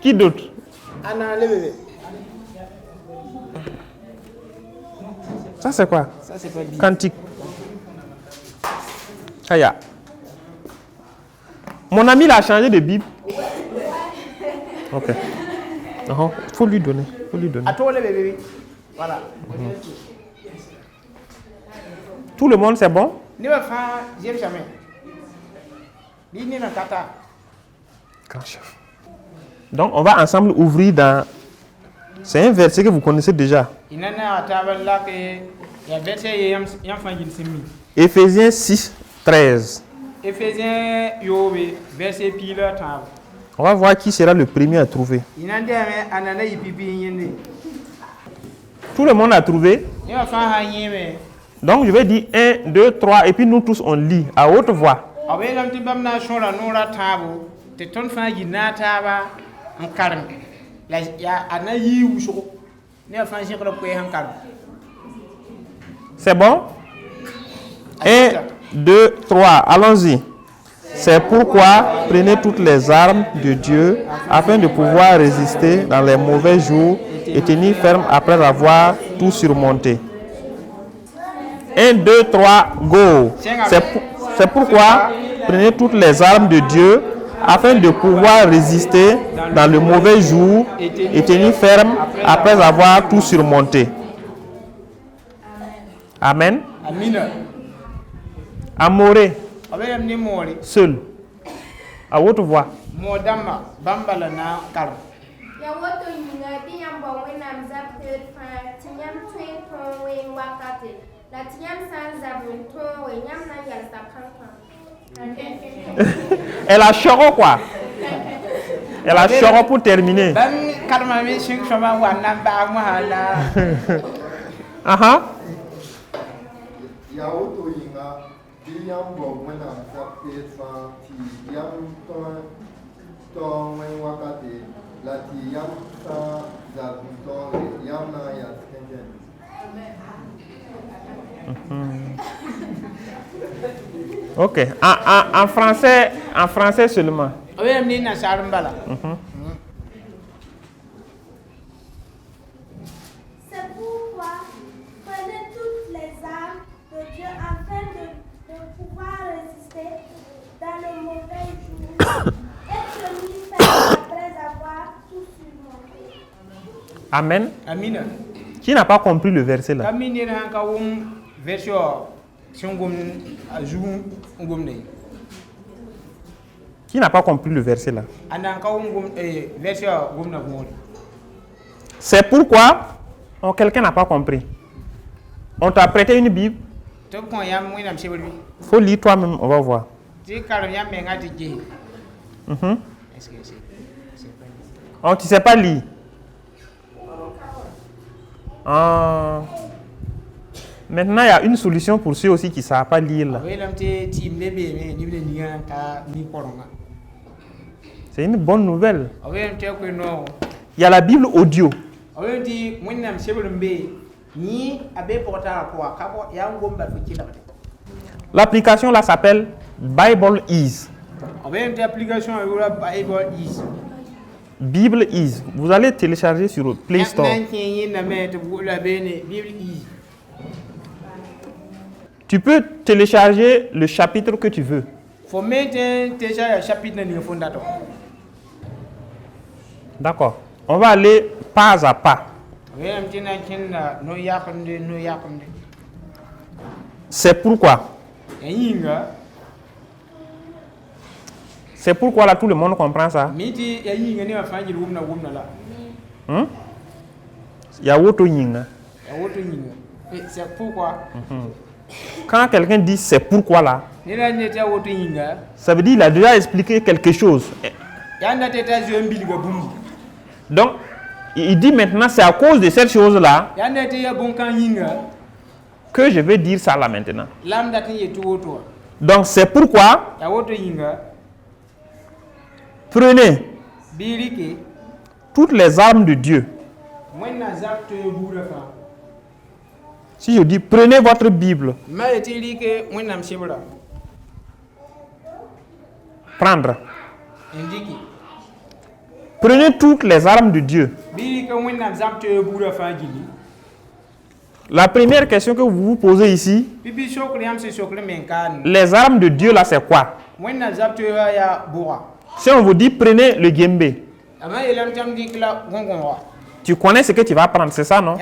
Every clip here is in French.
Qui d'autre? Ça c'est quoi? Ça c'est pas Bible. Cantique. Aya. Mon ami il a changé de Bible. Ok. Faut lui donner. À toi le bébé. Voilà. Tout le monde c'est bon? Ne va faire j'aime jamais. Ni na kata. Grand chef. Donc on va ensemble ouvrir dans. C'est un verset que vous connaissez déjà. Éphésiens 6, 13. On va voir qui sera le premier à trouver. Tout le monde a trouvé. Donc je vais dire 1, 2, 3 et puis nous tous on lit à haute voix. C'est bon? 1, 2, 3, allons-y. C'est pourquoi prenez toutes les armes de Dieu afin de pouvoir résister dans les mauvais jours et tenir ferme après avoir tout surmonté. 1, 2, 3, go. C'est pourquoi prenez toutes les armes de Dieu afin de pouvoir résister dans le mauvais jour et tenir ferme après avoir tout surmonté. Amen. Amoré. Seul. À haute voix. Elle a choro quoi? Elle a choro pour terminer. Ok. En français seulement. C'est pourquoi prenez toutes les armes de Dieu afin de pouvoir résister dans le mauvais jour et tenir ferme après avoir tout surmonté. Amen. Qui n'a pas compris le verset là? Qui n'a pas compris le verset là? C'est pourquoi quelqu'un n'a pas compris. On t'a prêté une Bible. Faut lire toi-même, on va voir. Oh, tu sais pas lire. Maintenant, il y a une solution pour ceux aussi qui ne savent pas lire là. C'est une bonne nouvelle. Il y a la Bible audio. L'application là s'appelle Bible Ease. Bible Ease. Vous allez télécharger sur Play Store. Tu peux télécharger le chapitre que tu veux. D'accord. On va aller pas à pas. C'est pourquoi. C'est pourquoi là tout le monde comprend ça. Il y a autre yin. C'est pourquoi. Quand quelqu'un dit c'est pourquoi là, ça veut dire qu'il a déjà expliqué quelque chose. Donc, il dit maintenant c'est à cause de cette chose là que je vais dire ça là maintenant. Donc c'est pourquoi prenez toutes les armes de Dieu. Si je dis prenez votre Bible, prendre. Prenez toutes les armes de Dieu. La première question que vous vous posez ici, les armes de Dieu là, c'est quoi? Si on vous dit prenez le djembé, tu connais ce que tu vas prendre, c'est ça, non?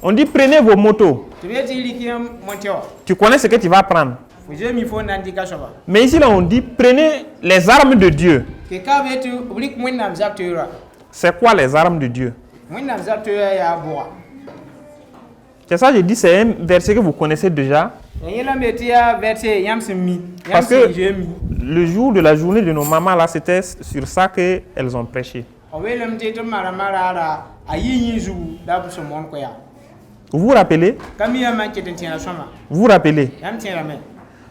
On dit prenez vos motos, tu connais ce que tu vas prendre. Mais ici là, on dit prenez les armes de Dieu. C'est quoi les armes de Dieu? C'est ça, je dis, c'est un verset que vous connaissez déjà. Parce que le jour de la journée de nos mamans, là, c'était sur ça qu'elles ont prêché. Vous vous rappelez? Vous vous rappelez?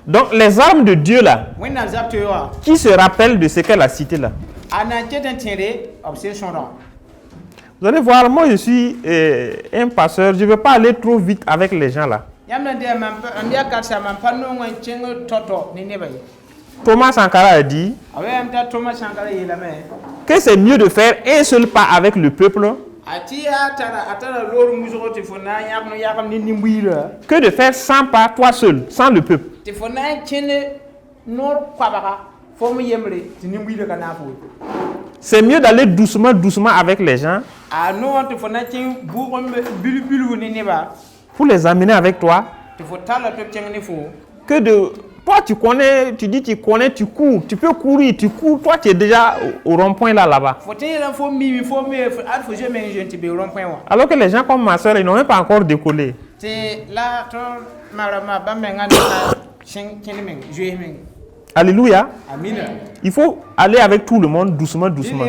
Donc, les armes de Dieu, là, qui se rappelle de ce qu'elle a cité là? Vous allez voir, moi je suis un pasteur, je ne veux pas aller trop vite avec les gens là. Thomas Sankara a dit que c'est mieux de faire un seul pas avec le peuple que de faire 100 pas toi seul, sans le peuple. C'est mieux d'aller doucement, doucement avec les gens pour les amener avec toi que de... Toi, tu connais, tu dis tu connais, tu cours, tu peux courir, tu cours, toi, tu es déjà au rond-point là-bas. Alors que les gens comme ma soeur, ils n'ont même pas encore décollé. Alléluia. Il faut aller avec tout le monde doucement, doucement.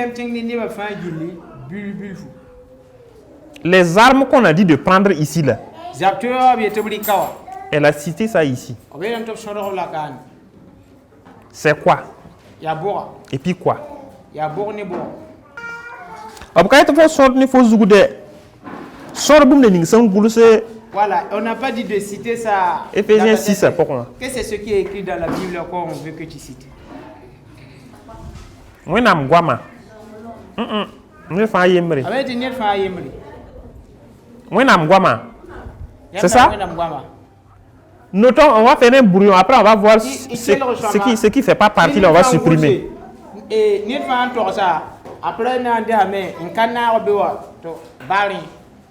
Les armes qu'on a dit de prendre ici, là, elle a cité ça ici. C'est quoi? Et puis quoi? Voilà, on n'a pas dit de citer ça. Éphésiens 6, pourquoi? Que c'est ce qui est écrit dans la Bible qu'on veut que tu cites. C'est ça? Notons, on va faire un brouillon. Après, on va voir ce qui ne fait pas partie, là, on va supprimer.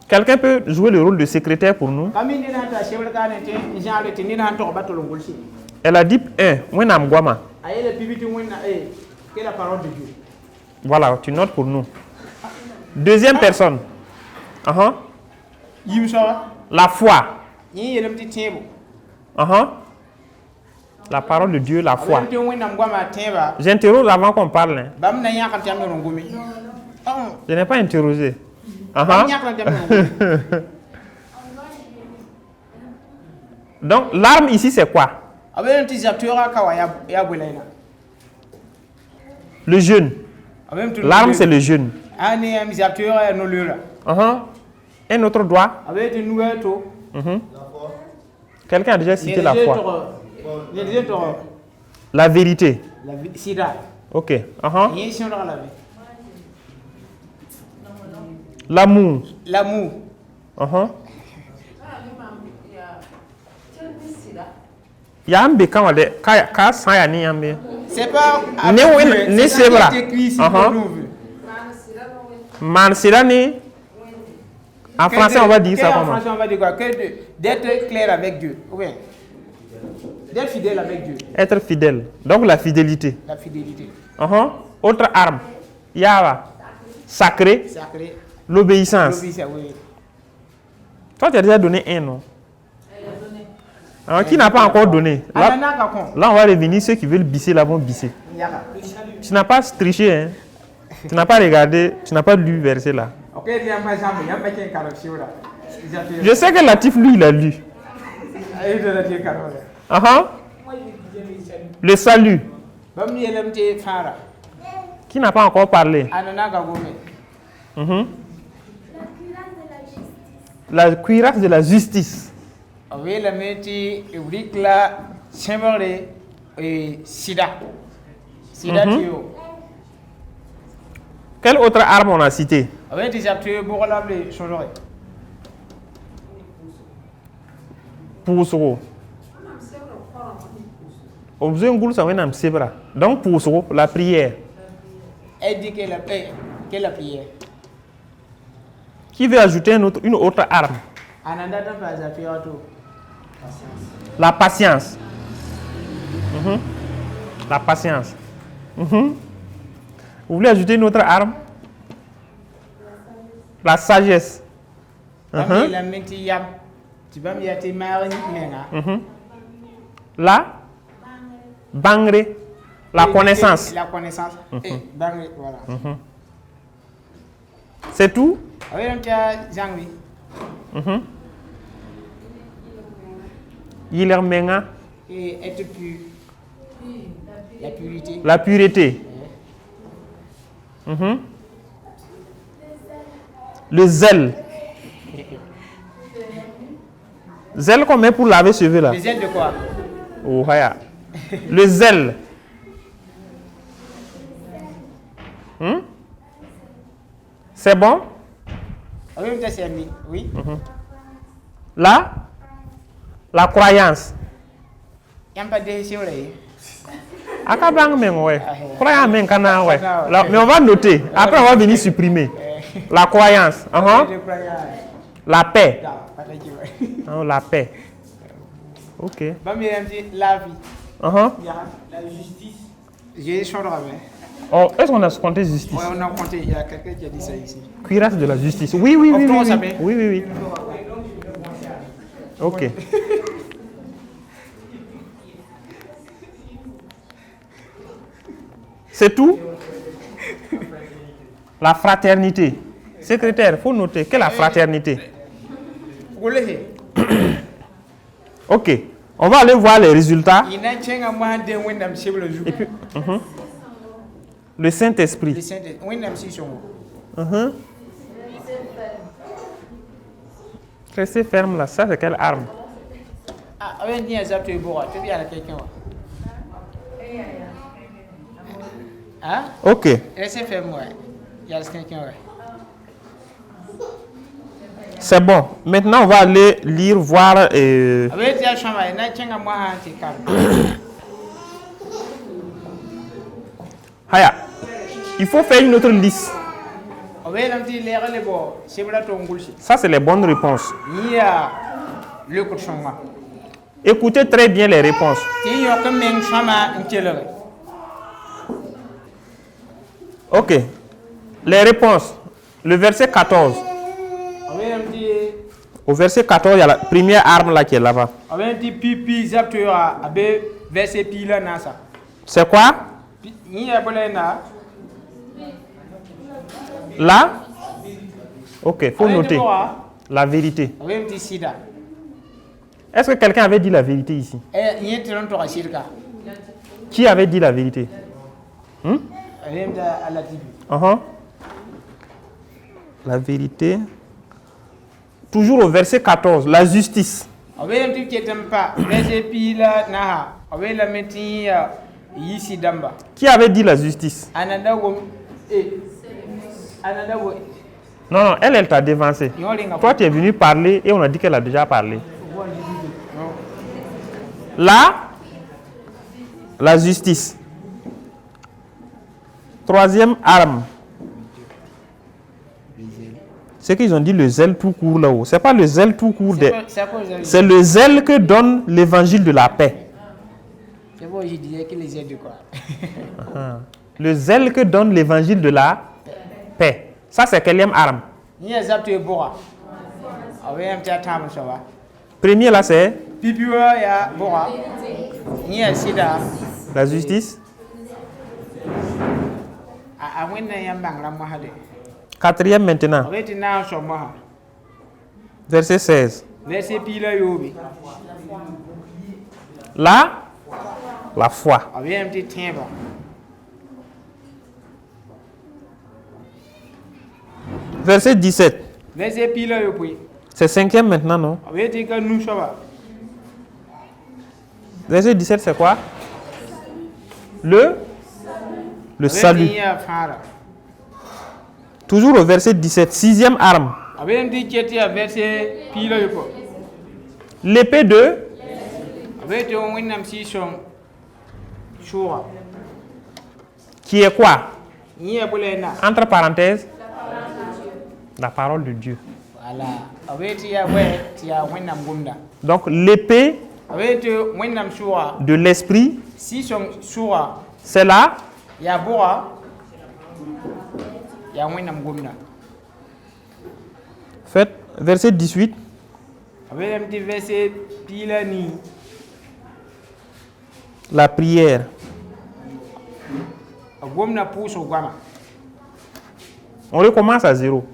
Quelqu'un peut jouer le rôle de secrétaire pour nous? Elle a dit 1. Voilà, tu notes pour nous. Deuxième personne. La foi. La parole de Dieu, la foi. J'interroge avant qu'on parle. Je n'ai pas interrogé. Donc, l'arme ici, c'est quoi? Le jeûne. L'arme, c'est le jeûne. Un autre doigt. Quelqu'un a déjà cité la foi. La vérité. Ok. L'amour. Yambe quand on est quand ça y a ni yambe. C'est pas ne c'est là. Mansirani. En français on va dire ça comment? En français on va dire quoi? Que d'être clair avec Dieu. Oui. D'être fidèle avec Dieu. Être fidèle. Donc la fidélité. La fidélité. Autre arme. Yava. Sacré. L'obéissance. Oui. Toi, tu as déjà donné un, non? Alors, qui n'a pas encore donné? Là, on va revenir. Ceux qui veulent bisser, là, vont bisser. Tu n'as pas triché, hein? Tu n'as pas regardé, tu n'as pas lu verset là. Je sais que Latif, lui, il a lu. Le salut. Qui n'a pas encore parlé? La cuirasse de la justice. Quelle autre arme on a cité? Avec des appuis pour la changer. Poussero. Donc poussero, la prière. Elle dit que la prière. Qui veut ajouter une autre arme? La patience. La patience. Vous voulez ajouter une autre arme? La sagesse. La bangre. La connaissance. La connaissance. Bangre, voilà. C'est tout? Oui, donc il y a Jean-Louis. Il est menga. Et être pur. La purité. La pureté. Le zèle. Zèle qu'on met pour laver ses cheveux là. Le zèle de quoi? Oh, haya. Le zèle. C'est bon? Oui, oui. La croyance. Il n'y a pas de décision là. Mais on va noter. Après, on va venir supprimer. La croyance. La paix. La paix. Ok. La vie. La justice. J'ai changé. Oh, est-ce qu'on a compté justice? Oui, on a compté. Il y a quelqu'un qui a dit ça ici. Cuirasse de la justice. Oui. Oui. Ok. C'est tout? La fraternité. Secrétaire, il faut noter. Quelle est la fraternité? Ok. On va aller voir les résultats. Et puis, le Saint-Esprit. Restez ferme là. Ça, c'est quelle arme? Ok. C'est bon. Maintenant, on va aller lire, voir. Haya. Il faut faire une autre liste. Ça, c'est les bonnes réponses. Écoutez très bien les réponses. Ok. Les réponses. Le verset 14. Au verset 14, il y a la première arme là qui est là-bas. C'est quoi? Là? Ok, il faut noter. La vérité. Est-ce que quelqu'un avait dit la vérité ici? Qui avait dit la vérité? La vérité. Toujours au verset 14, la justice. Qui avait dit la justice? Non, elle t'a devancé. Toi, tu es venu parler et on a dit qu'elle a déjà parlé. Là, la justice. Troisième arme. C'est qu'ils ont dit le zèle tout court là-haut. Ce n'est pas le zèle tout court. C'est le zèle que donne l'évangile de la paix. C'est bon, je disais que les zèle de quoi? Le zèle que donne l'évangile de la paix. Ça, c'est quelle arme? Premier là, c'est la justice. Quatrième maintenant. Verset 16. Là, la foi. Verset 17. C'est cinquième maintenant, non? Verset 17, c'est quoi? Le salut. Toujours au verset 17, sixième arme. Aben di cheti a verset pilo yuko. L'épée de Aben te winnam si son shura. qui est quoi? Ni e bulena. Entre parenthèses, la parole de Dieu. Voilà. Aben ti ya we ti ya winnam gumda. Donc l'épée Aben te winnam shura. de l'esprit, Si son shura c'est là. ya boa ya winnam gumda. Faites verset 18. Aben ti verset pila ni La prière. gumna puso gama. On recommence à 0.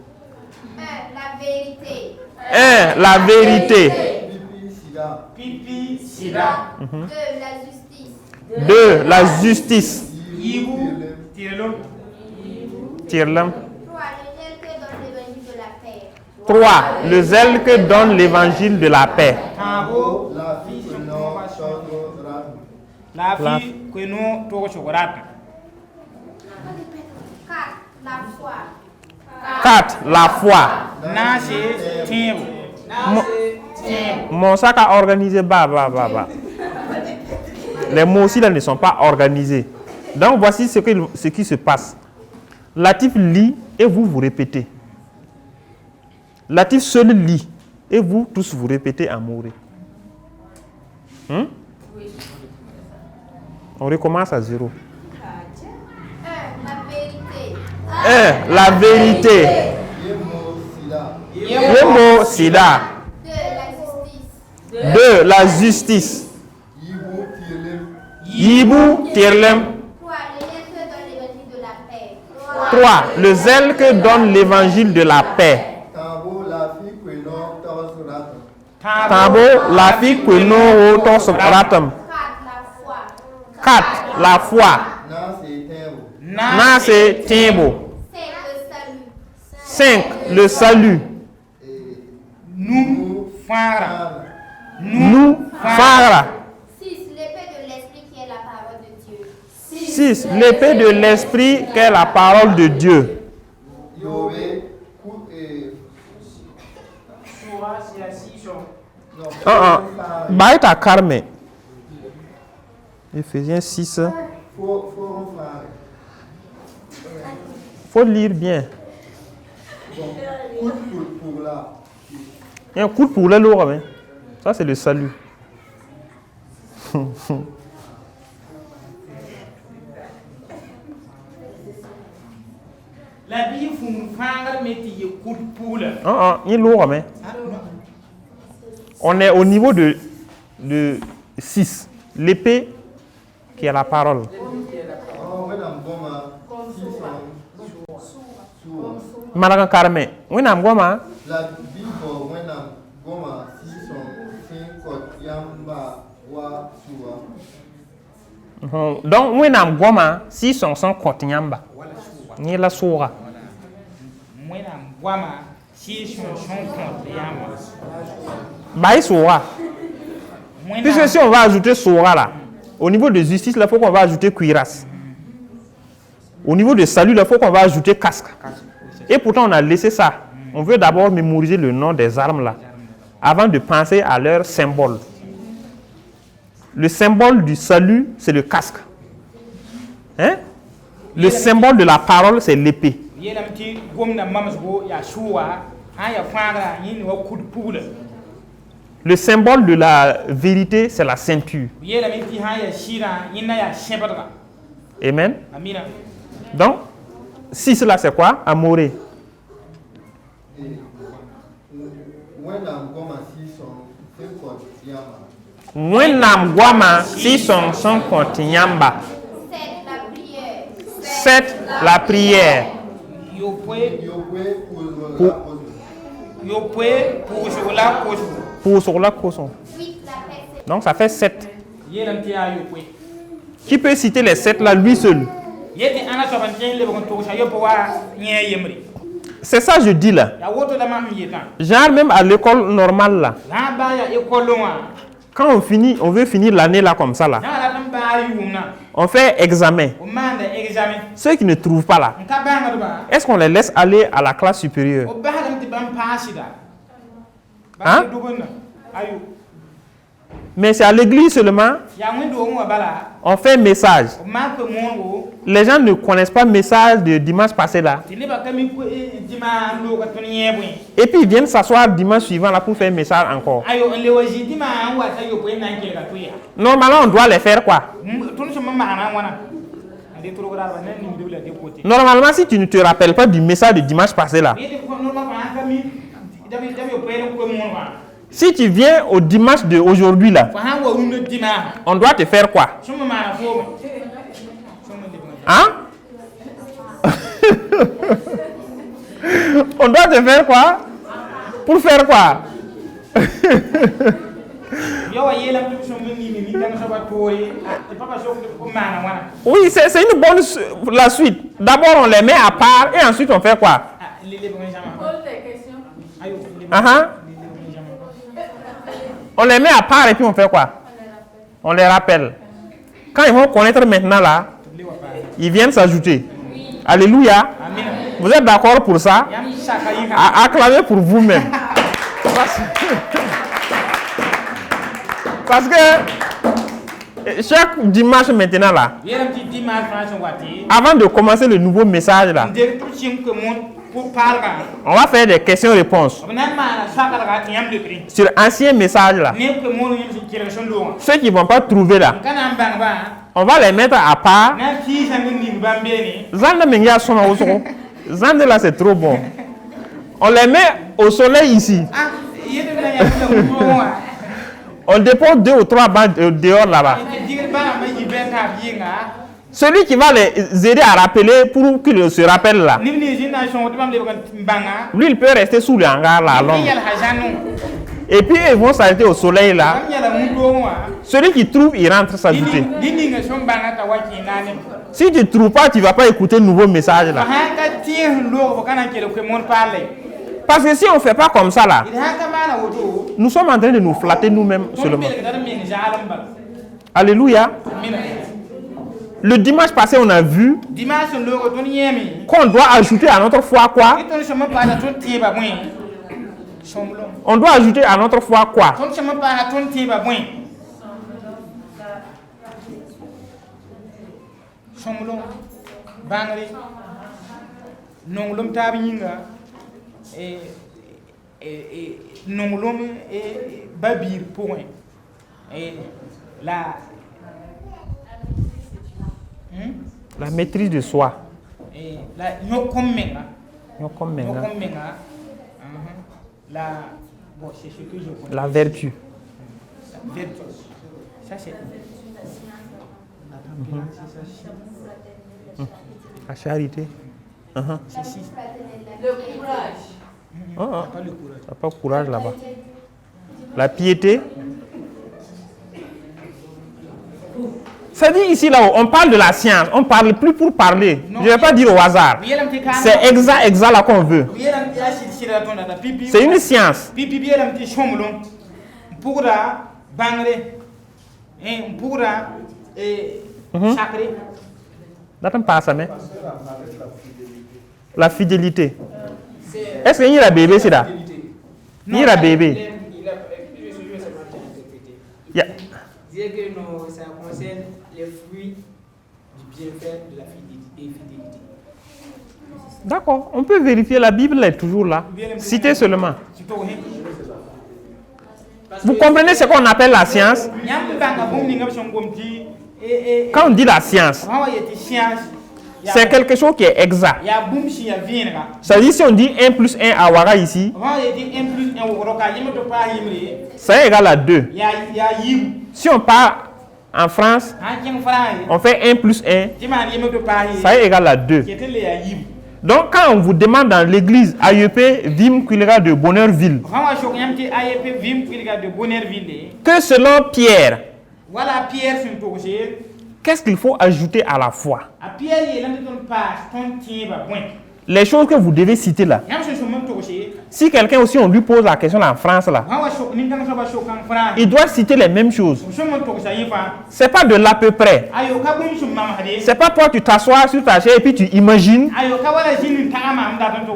1. La vérité. 1. La vérité. Pipi sida. 2. La justice. 2. La justice. Yibu tirelo. Tirlam. 3. Le zèle que donne l'évangile de la paix. 3. Le zèle que donne l'évangile de la paix. Tabo La vie que non va changer. la fi kweno to chokorata. 4. La foi. 4. La foi. Na se tembo. Mon sac a organisé. Les mots aussi là ne sont pas organisés. Donc voici ce qui se passe. Latif lit et vous répétez. Latif seul lit et vous tous vous répétez à mourir. On recommence à 0. 1. La vérité. 1. La vérité. Yemo sida. 2. La justice. 2. La justice. Yibu tirlem. 3. Le zèle que donne l'évangile de la paix. Tabo la fi kweno to sobratam. 4. La foi. Na se tembo. 5. Le salut. Nous fara. Nous fara. 6. L'épée de l'esprit qui est la parole de Dieu. 6. L'épée de l'esprit qui est la parole de Dieu. Baïta Carme. Éphésiens 6. Faut lire bien. Il y a un coup pour le lourd. Hein. Ça, c'est le salut. La vie fun fanga meti ye coup de poule. Il est lourd. Hein. On est au niveau de 6. L'épée qui est la parole. Malagan Carme. Oui, n'a goma. La Bible, when I'm goma, si son kot yamba wa suwa. Donc, oui, n'a goma si son kotinyamba. Ni la soura. Mwena ngwama si son compte yama. Baï soura. Puisque si on va ajouter soura là, au niveau de justice, il faut qu'on va ajouter cuirasse. Au niveau de salut, il faut qu'on va ajouter casque. Et pourtant, on a laissé ça. On veut d'abord mémoriser le nom des armes là, avant de penser à leur symbole. Le symbole du salut, c'est le casque. Hein? Le symbole de la parole, c'est l'épée. Le symbole de la vérité, c'est la ceinture. Amen. Donc, si cela c'est quoi? Amoré. Wenam guama si son kontinyamba. 7. La prière. Pour sur la caution. Donc ça fait 7. Qui peut citer les 7 là lui seul? C'est ça je dis là. Genre même à l'école normale là. Quand on veut finir l'année là comme ça là. On fait examen. examen. Ceux qui ne trouvent pas là, Nka banga ba. est-ce qu'on les laisse aller à la classe supérieure? O ba hadam ti bam pasida. Hein? Ba duguna. Ayo. Mais c'est à l'église seulement, Ya ngwe do ngwa bala. on fait un message. O ma ko mongo. Les gens ne connaissent pas le message de dimanche passé là. Ti liba kami ko dima ndo ka tuni yebwe. Et puis ils viennent s'asseoir dimanche suivant là pour faire un message encore. Ayo on le waji dima wa ta yo ko nan ke ka tuya. Normalement, on doit les faire quoi? Tun so mama ana wana. Ade turu gara ba nan ni de la de côté. Normalement, si tu ne te rappelles pas du message de dimanche passé là, Yede ko normal ba kami dami yo ko ko mon wa. si tu viens au dimanche d'aujourd'hui là, Fa han wa rundo dima. on doit te faire quoi? Suma mana fo. Hein? On doit te faire quoi? Pour faire quoi? Oui, c'est une bonne la suite. D'abord, on les met à part et ensuite on fait quoi? On les met à part et puis on fait quoi? On les rappelle. Quand ils vont connaître maintenant là, ils viennent s'ajouter. Alléluia. Vous êtes d'accord pour ça? Acclamez pour vous-même. Parce que chaque dimanche maintenant là, avant de commencer le nouveau message là, on va faire des questions-réponses sur l'ancien message là. Ceux qui ne vont pas trouver là, on va les mettre à part. Zande là c'est trop bon. On les met au soleil ici. On dépose 2 ou 3 bancs dehors là-bas. Celui qui va les aider à rappeler pour qu'ils se rappellent là. Lui, il peut rester sous le hangar là. Et puis ils vont s'arrêter au soleil là. Celui qui trouve, il rentre s'ajouter. Si tu ne trouves pas, tu ne vas pas écouter le nouveau message là. Parce que si on ne fait pas comme ça là, nous sommes en train de nous flatter nous-mêmes seulement. Alléluia. Le dimanche passé, on a vu qu'on doit ajouter à notre foi quoi? On doit ajouter à notre foi quoi? La maîtrise de soi. La vertu. Ça c'est La charité. le courage. pas le courage. Pas de courage là-bas. La piété. Ça dit ici là, on parle de la science, on parle plus pour parler. Je ne vais pas dire au hasard. C'est exact là qu'on veut. C'est une science. La fidélité. Est-ce qu'il y a un bébé c'est là? Il y a un bébé. Dire que ça concerne les fruits du bienfait de la fidélité. D'accord, on peut vérifier, la Bible est toujours là. Citez seulement. Vous comprenez ce qu'on appelle la science? Quand on dit la science, c'est quelque chose qui est exact. C'est-à-dire si on dit 1 plus 1 à Ouara ici, ça est égal à 2. Si on part en France, on fait 1 plus 1, ça est égal à 2. Donc quand on vous demande dans l'église AEP Vim Quilera de Bonheurville, que selon Pierre, qu'est-ce qu'il faut ajouter à la foi? Les choses que vous devez citer là, Si quelqu'un aussi, on lui pose la question en France, là, il doit citer les mêmes choses. C'est pas de l'à peu près. C'est pas toi, tu t'assois sur ta chaise et puis tu imagines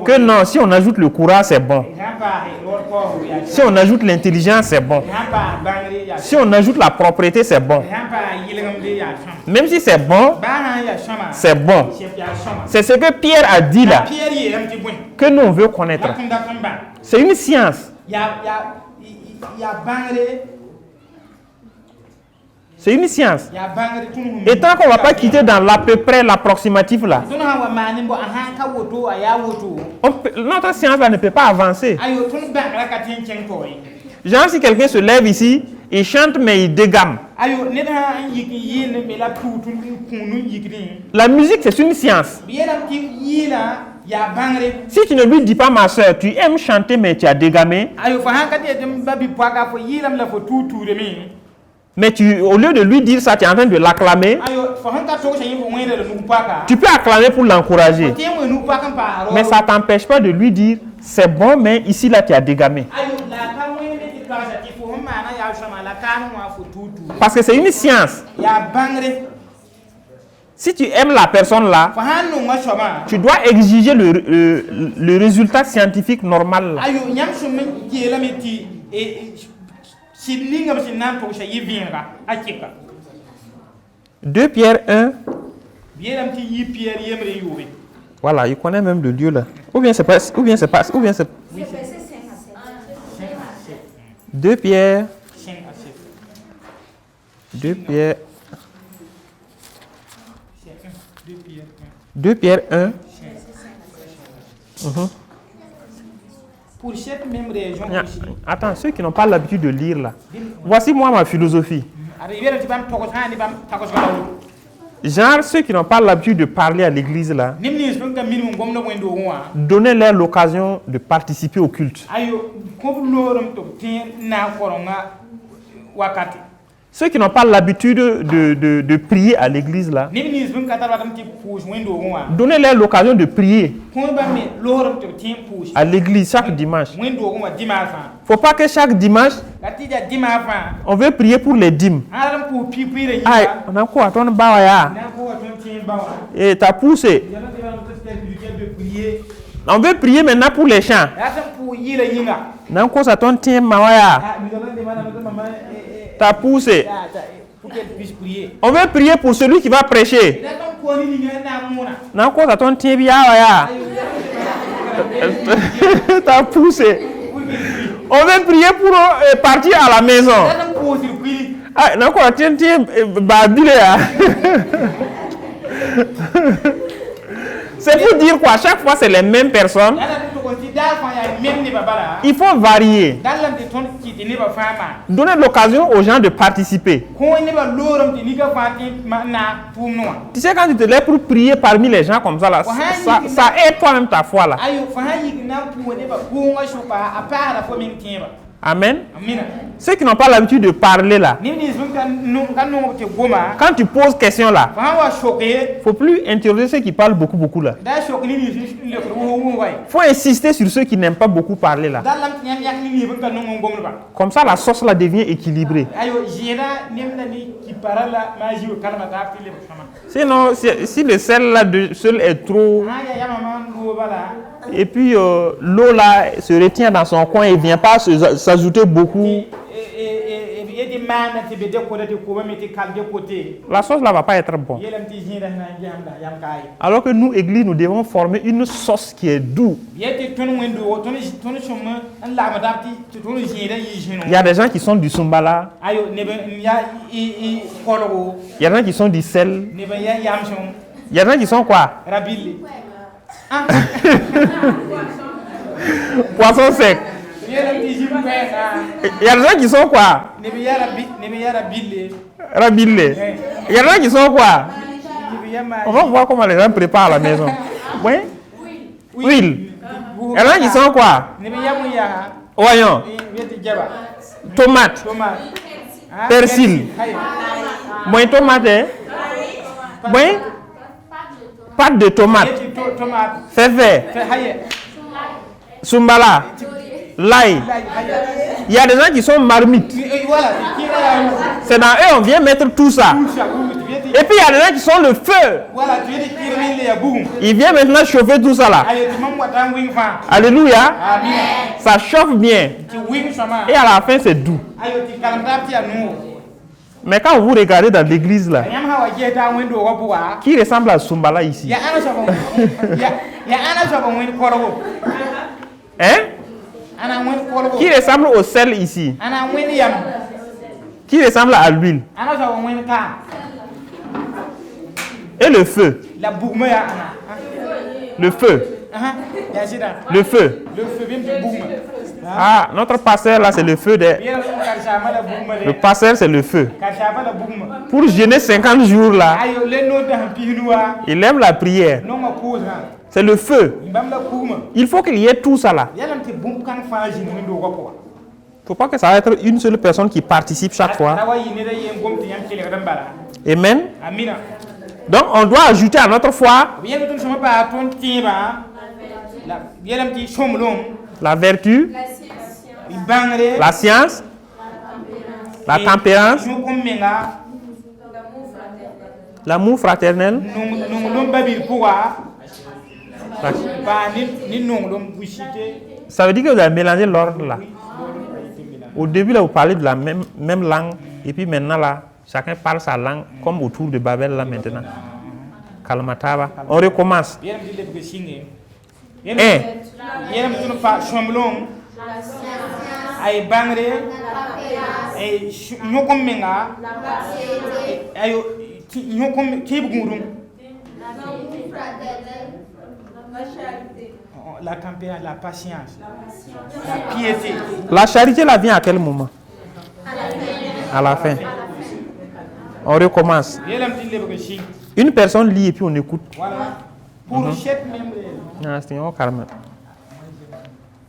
que non, si on ajoute le courage, c'est bon. Si on ajoute l'intelligence, c'est bon. Si on ajoute la propriété, c'est bon. Même si c'est bon, c'est bon. C'est ce que Pierre a dit là, que nous on veut connaître. C'est une science. C'est une science. Et tant qu'on ne va pas quitter dans l'à peu près, l'approximatif là, notre science là ne peut pas avancer. Genre si quelqu'un se lève ici, il chante mais il dégamme. La musique c'est une science. Si tu ne lui dis pas ma soeur, tu aimes chanter mais tu as dégammé, mais au lieu de lui dire ça, tu es en train de l'acclamer. Tu peux acclamer pour l'encourager. Mais ça ne t'empêche pas de lui dire, c'est bon, mais ici là tu as dégammé. Parce que c'est une science. Si tu aimes la personne là, tu dois exiger le résultat scientifique normal là. 2 Pierre 1. Voilà, il connaît même le lieu là. Ou bien c'est pas. 2 Pierre. 2 Pierre 1. Pour cette même raison aussi. Attends, ceux qui n'ont pas l'habitude de lire là. Voici moi ma philosophie. Genre ceux qui n'ont pas l'habitude de parler à l'église là, donnez-leur l'occasion de participer au culte. Ceux qui n'ont pas l'habitude de prier à l'église là, donnez-leur l'occasion de prier à l'église chaque dimanche. Il ne faut pas que chaque dimanche, on veut prier pour les dîmes. Aïe, on a quoi? Ton bawaya. Et t'as poussé. On veut prier maintenant pour les chants. On a quoi ça ton tien mawaya? T'as poussé. On veut prier pour celui qui va prêcher. Non, quoi, ça ton tien bien, t'as poussé. On veut prier pour partir à la maison. Ah, non, quoi, tiens, babile. C'est pour dire quoi? Chaque fois, c'est les mêmes personnes. Il faut varier. Donner l'occasion aux gens de participer. Tu sais, quand tu te lèves pour prier parmi les gens comme ça, là, ça aide toi-même ta foi. Là. Amen. Ceux qui n'ont pas l'habitude de parler là, quand tu poses question là, il ne faut plus interroger ceux qui parlent beaucoup là. Il faut insister sur ceux qui n'aiment pas beaucoup parler là. Comme ça la sauce là devient équilibrée. Sinon, si le sel là seul est trop, et puis l'eau là se retient dans son coin et ne vient pas s'ajouter beaucoup, la sauce là va pas être bonne. Alors que nous, église, nous devons former une sauce qui est douce. Il y a des gens qui sont du Sumbala. Il y a des gens qui sont du sel. Il y a des gens qui sont quoi? Poisson sec. Il y a des gens qui sont quoi? Rabille. Il y a des gens qui sont quoi? On va voir comment les gens préparent à la maison. Oui? Huile. Il y a des gens qui sont quoi? Oignon. Tomate. Persil. Moins tomate. Moins pâte de tomate. Févé. Sumbala, l'ail. Il y a des gens qui sont marmites. Voilà, C'est dans eux, on vient mettre tout ça. Et puis il y a des gens qui sont le feu. voilà, tu es des kirili ya boum. Il vient maintenant chauffer tout ça là. Allez, tu m'as moi wing fa. Alléluia. Amen. Ça chauffe bien. Tu wing sama. Et à la fin, c'est doux. Ayo ti kalanta ti anu. Mais quand vous regardez dans l'église là, Yam ha wa jeta window wa buwa. qui ressemble à Sumbala ici? Ya ana so ya ana so wing korogo. Hein? Ana wing korogo. Qui ressemble au sel ici? Ana wing yam. Qui ressemble à l'huile? Ana so wing ka. Et le feu? La bougme ya ana. Le feu? Ya sida. Le feu? Le feu bim ti bougme. Ah, notre pasteur là, c'est le feu des... Bien ka sama la bougme Le le. pasteur, c'est le feu. Ka sama la bougme. Pour jeûner 50 jours là, Ayo le no da pinuwa. il aime la prière. Non ma cause ha. C'est le feu. Mbam la bougme. Il faut qu'il y ait tout ça là. Yalam ti boum kan fa jin window wa buwa. Il ne faut pas que ça va être une seule personne qui participe chaque fois. Awa yine da yem gom ti yam kele bala. Amen. Amina. Donc on doit ajouter à notre foi Bien que tu ne sois pas ton tiba. La yalam ti somlom. la vertu, Bangre. la science, la tempérance, Nous comme menga. l'amour fraternel, Nous l'om babil pourra. la- Ba ni non l'om bouchité. Ça veut dire que vous avez mélangé l'ordre là. Au début là, vous parlez de la même langue et puis maintenant là, chacun parle sa langue comme autour de Babel là maintenant. Kalmataba. On recommence. Yalam ti le singe. Un, Yalam tu ne pas somlom. Ay bangre. Ay nous comme menga. Ayo nous comme kibgundum. La tempérance, la patience, la piété. la charité là vient à quel moment? À la fin. On recommence. Yalam ti le singe. Une personne lit et puis on écoute. Voilà. Pour chaque membre. Ah, c'est un carrément.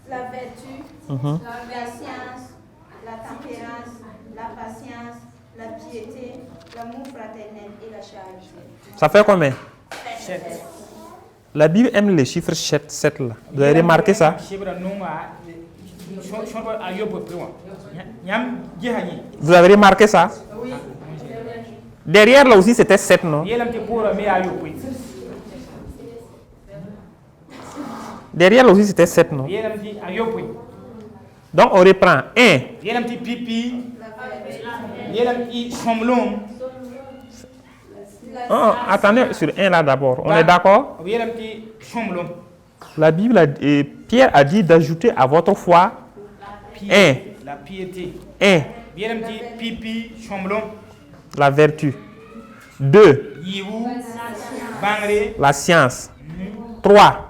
La vertu, la science, la tempérance, la patience, la piété, l'amour fraternel et la charité. Ça fait combien? 7. La Bible aime les chiffres 7 là. Vous avez remarqué ça? Vous avez remarqué ça? Derrière là aussi c'était 7, non? Derrière là aussi c'était 7, non? Donc on reprend. 1. Oh, attendez sur 1 là d'abord. On est d'accord? La Bible, Pierre a dit d'ajouter à votre foi 1. La piété. 1. La vertu. 2. La science. 3.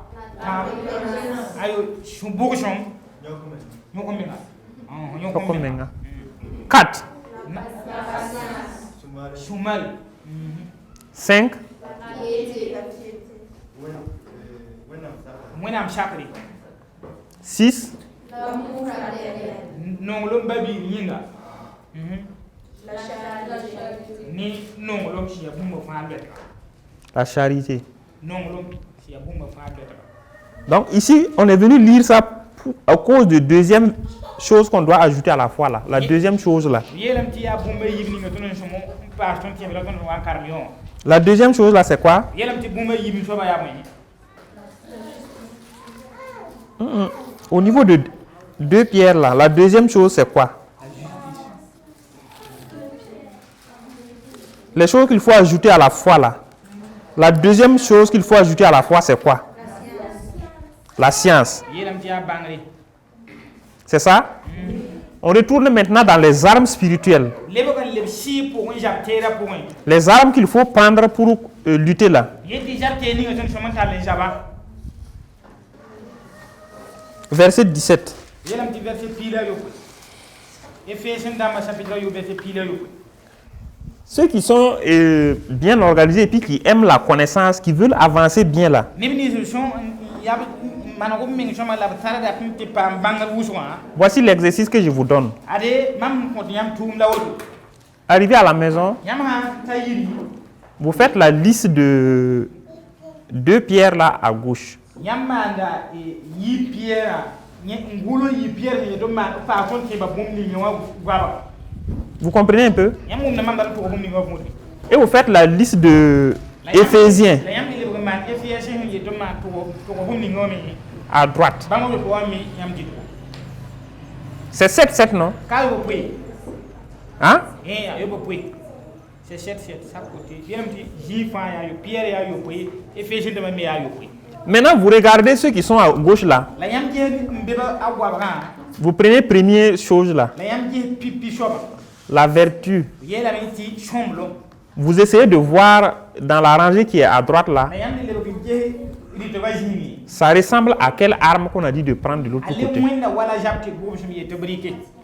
4. 5. 6. La charité. Donc ici, on est venu lire ça à cause de deuxième chose qu'on doit ajouter à la foi là. La deuxième chose là. La deuxième chose là, c'est quoi? Au niveau de 2 pierres là, la deuxième chose c'est quoi? Les choses qu'il faut ajouter à la foi là. La deuxième chose qu'il faut ajouter à la foi c'est quoi? La science. C'est ça? On retourne maintenant dans les armes spirituelles. Les armes qu'il faut prendre pour lutter là. Verset 17. Ceux qui sont bien organisés et puis qui aiment la connaissance, qui veulent avancer bien là. Voici l'exercice que je vous donne. Arrivé à la maison, vous faites la liste de 2 pierres là à gauche. Vous comprenez un peu? Et vous faites la liste de Éphésiens à droite. C'est 7, non? Hein? C'est 7, ça côté. Pierre, Maintenant, vous regardez ceux qui sont à gauche là. Vous prenez première chose là. La vertu. Vous essayez de voir dans la rangée qui est à droite là. Ça ressemble à quelle arme qu'on a dit de prendre de l'autre côté.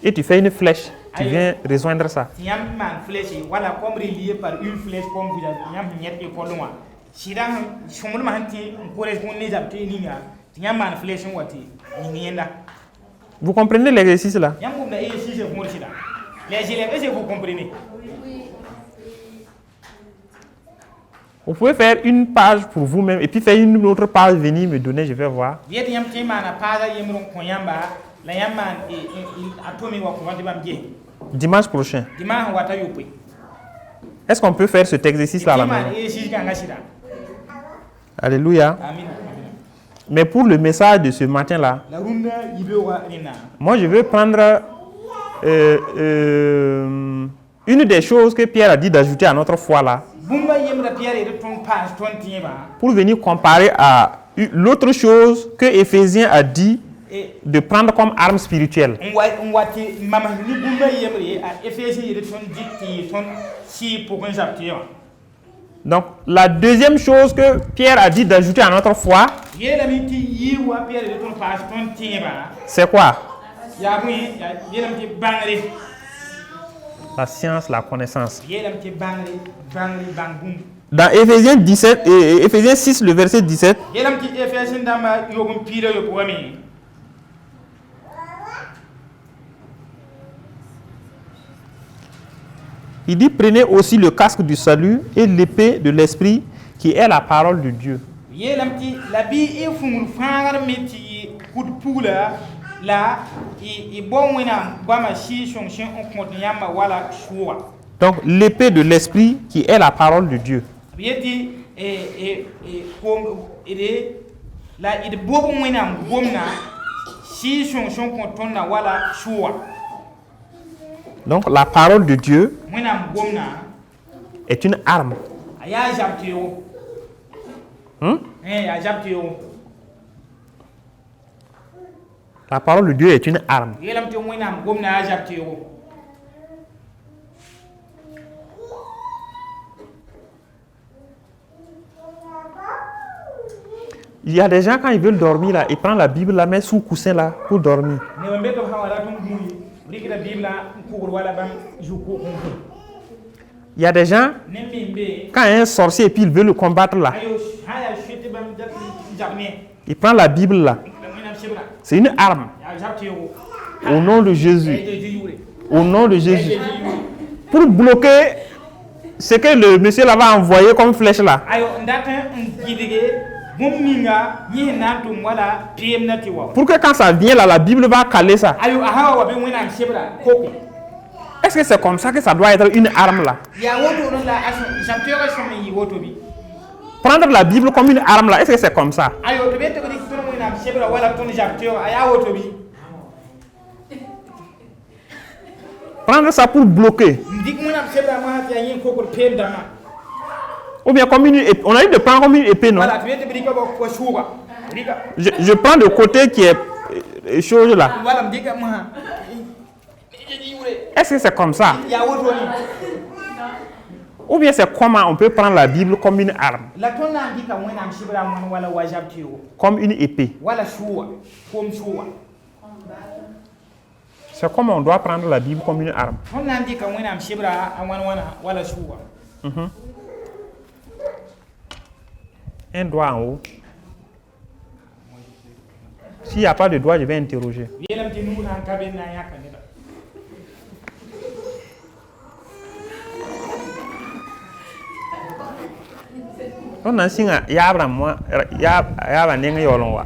Et tu fais une flèche. Tu viens rejoindre ça. Vous comprenez l'exercice là? Vous comprenez? Vous pouvez faire une page pour vous-même et puis faire une autre page, venir me donner, je vais voir. Dimanche prochain. Est-ce qu'on peut faire cet exercice-là à la maison? Alléluia. Mais pour le message de ce matin-là, moi je veux prendre une des choses que Pierre a dit d'ajouter à notre foi là, pour venir comparer à l'autre chose que Éphésiens a dit de prendre comme arme spirituelle. Donc, la deuxième chose que Pierre a dit d'ajouter à notre foi, c'est quoi? La science, la connaissance. Dans Éphésiens 17 et Éphésiens 6, le verset 17, il dit: prenez aussi le casque du salut et l'épée de l'esprit qui est la parole de Dieu. Donc l'épée de l'esprit qui est la parole de Dieu. Donc la parole de Dieu est une arme. La parole de Dieu est une arme. Il y a des gens, quand ils veulent dormir, là, ils prennent la Bible, la mettent sous le coussin là, pour dormir. Il y a des gens, quand il y a un sorcier et puis il veut le combattre là, il prend la Bible là. C'est une arme. Au nom de Jésus. Au nom de Jésus. Pour bloquer ce que le monsieur là va envoyer comme flèche là. Pour que quand ça vient là, la Bible va caler ça. Est-ce que c'est comme ça que ça doit être une arme là? Prendre la Bible comme une arme là, est-ce que c'est comme ça? Prendre ça pour bloquer. Ou bien comme une épée. On a dit de prendre comme une épée, non? Je prends le côté qui est chose là. Est-ce que c'est comme ça? Ou bien c'est comment on peut prendre la Bible comme une arme? Comme une épée. C'est comment on doit prendre la Bible comme une arme. Un doigt en haut. S'il n'y a pas de doigt, je vais interroger. On a signé yabra moi yaba nenga yolonwa.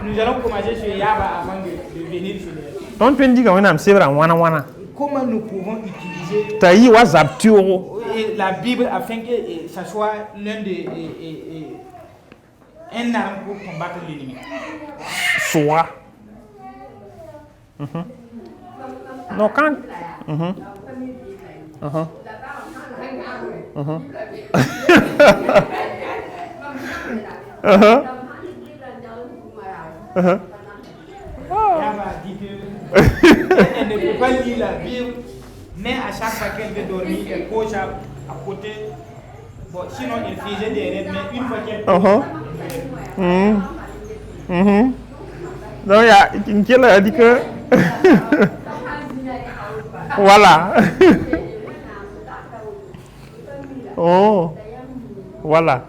Nous allons commencer sur Yaba avant de venir sur les... On peut dire qu'on a m'sebra wana. Comment nous pouvons utiliser Taï WhatsApp tuo. la Bible afin que ça soit l'un des un arme pour combattre l'ennemi. Soit. Non, quand. Yaba dit qu'elle ne peut pas lire la Bible, mais à chaque fois qu'elle veut dormir, elle couche à côté. Bon, sinon, elle faisait des rêves, mais une fois qu'elle Donc, il y a une qui a dit que. Voilà. Oh. Voilà.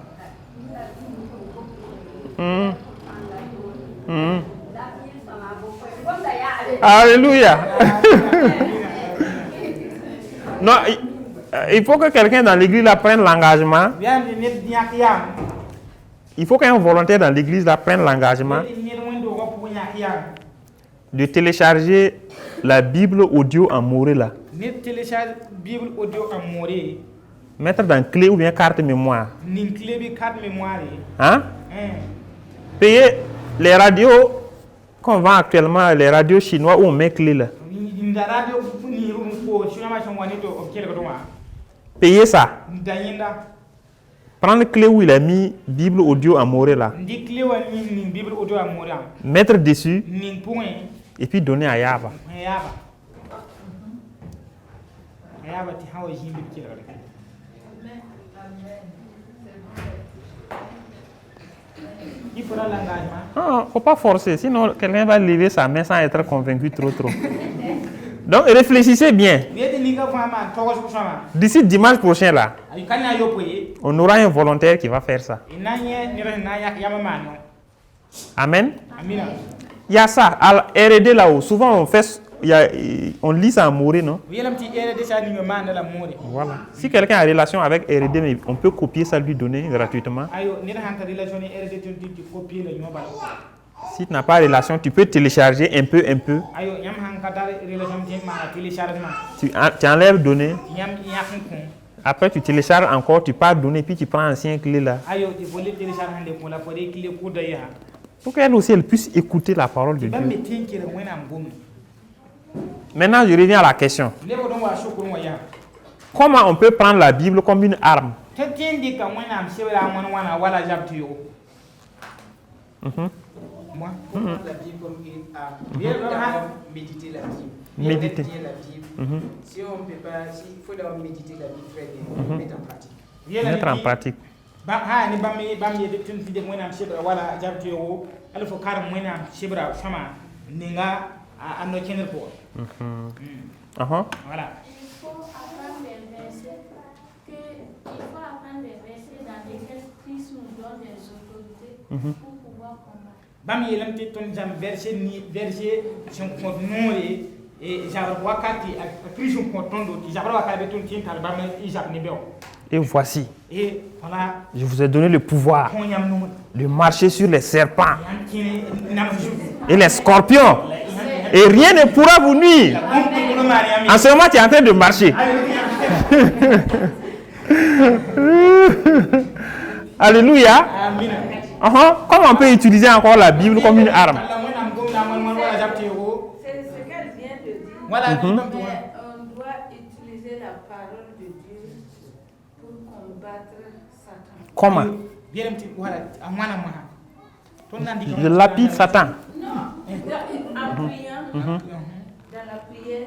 Alléluia. Non, il faut que quelqu'un dans l'église là prenne l'engagement. Il faut qu'un volontaire dans l'église là prenne l'engagement de télécharger la Bible audio en moré là. Mettre dans clé ou bien carte mémoire. Hein? Payer les radios qu'on vend actuellement, les radios chinois où on met clé là. Payer ça. Prendre clé où il a mis Bible audio en moré là. Mettre dessus. Et puis donner à Yaba. Il faudra l'engagement. Ah, faut pas forcer, sinon quelqu'un va lever sa main sans être convaincu trop. Donc réfléchissez bien. D'ici dimanche prochain là, on aura un volontaire qui va faire ça. Amen. Il y a ça, à R&D là-haut. Souvent on lit ça en mourir, non? Voilà. Si quelqu'un a relation avec R&D, on peut copier ça, lui donner gratuitement. Si tu n'as pas de relation, tu peux télécharger un peu. Tu enlèves données. Après, tu télécharges encore, tu pars donner, puis tu prends l'ancien clé là. Pour qu'elle aussi elle puisse écouter la parole de Dieu. Maintenant, je reviens à la question. Comment on peut prendre la Bible comme une arme? Moi, la Bible comme une arme. Méditer la Bible. Méditer. Si on ne peut pas, il faut d'abord méditer la Bible, très bien, mettre en pratique. Mettre en pratique. Voilà. Il faut apprendre des versets dans lesquels Christ nous donne des autorités pour pouvoir combattre. Et voici, je vous ai donné le pouvoir de marcher sur les serpents et les scorpions. Et rien ne pourra vous nuire. En ce moment, tu es en train de marcher. Alléluia. Comment on peut utiliser encore la Bible comme une arme? C'est ce qu'elle vient de dire. Voilà, On doit utiliser la parole de Dieu pour combattre Satan. Comment? Je lapide Satan. Non, en priant, dans la prière,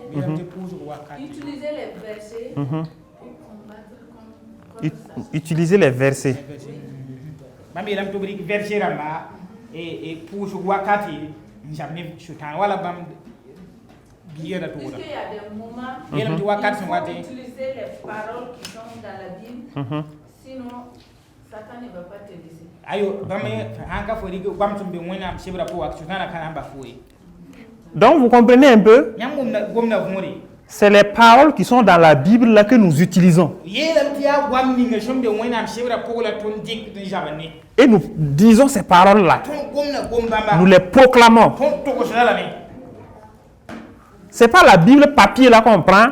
utiliser les versets pour combattre contre Satan. Utiliser les versets. Et pour wakati jamais chutan wala bam biera to Puisqu'il y a des moments où il faut utiliser les paroles qui sont dans la Bible, sinon Satan ne va pas te laisser. Ayo bam hanka fo rigo bam tumbe wona shebra po wak chutan kana ba foye. Donc vous comprenez un peu? C'est les paroles qui sont dans la Bible là que nous utilisons. Et nous disons ces paroles-là. Nous les proclamons. C'est pas la Bible papier là qu'on prend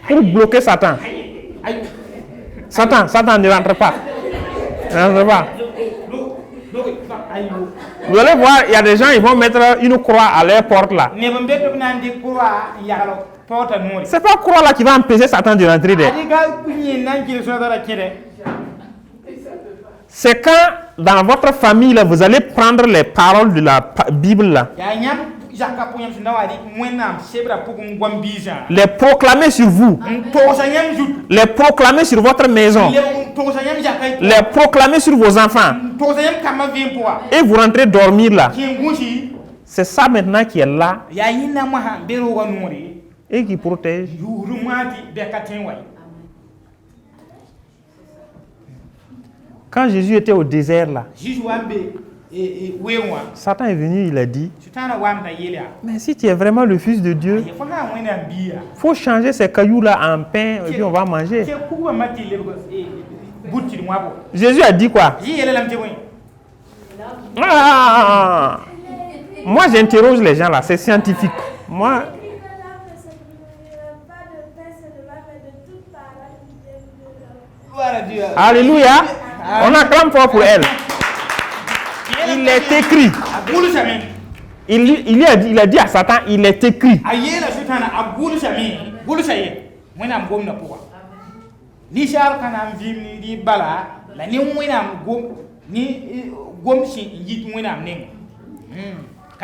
pour bloquer Satan. Satan ne rentre pas. Ne rentre pas. Vous allez voir, il y a des gens, ils vont mettre une croix à leur porte là. C'est pas croix là qui va empêcher Satan de rentrer dedans. C'est quand dans votre famille là, vous allez prendre les paroles de la Bible là, les proclamer sur vous, les proclamer sur votre maison, les proclamer sur vos enfants, et vous rentrez dormir là. C'est ça maintenant qui est là et qui protège. Quand Jésus était au désert là, Satan est venu, il a dit, mais si tu es vraiment le Fils de Dieu, il faut changer ces cailloux là en pain et puis on va manger. Jésus a dit quoi? Moi j'interroge les gens là, c'est scientifique. Moi, alléluia. On acclame fort pour elle. Il est écrit. Il a dit à Satan, il est écrit.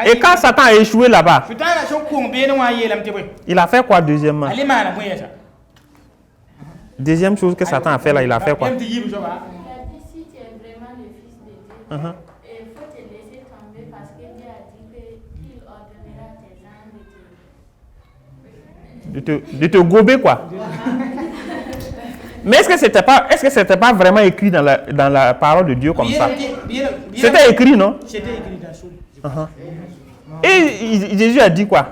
Et quand Satan a échoué là-bas, il a fait quoi deuxièmement? Deuxième chose que Satan a fait là, il a fait quoi? Il faut te laisser tomber parce que Dieu a dit qu'il ordonnera tes âmes de te gober quoi. Mais est-ce que c'était pas vraiment écrit dans la parole de Dieu comme ça? C'était écrit, non? C'était écrit dans la Et Jésus a dit quoi?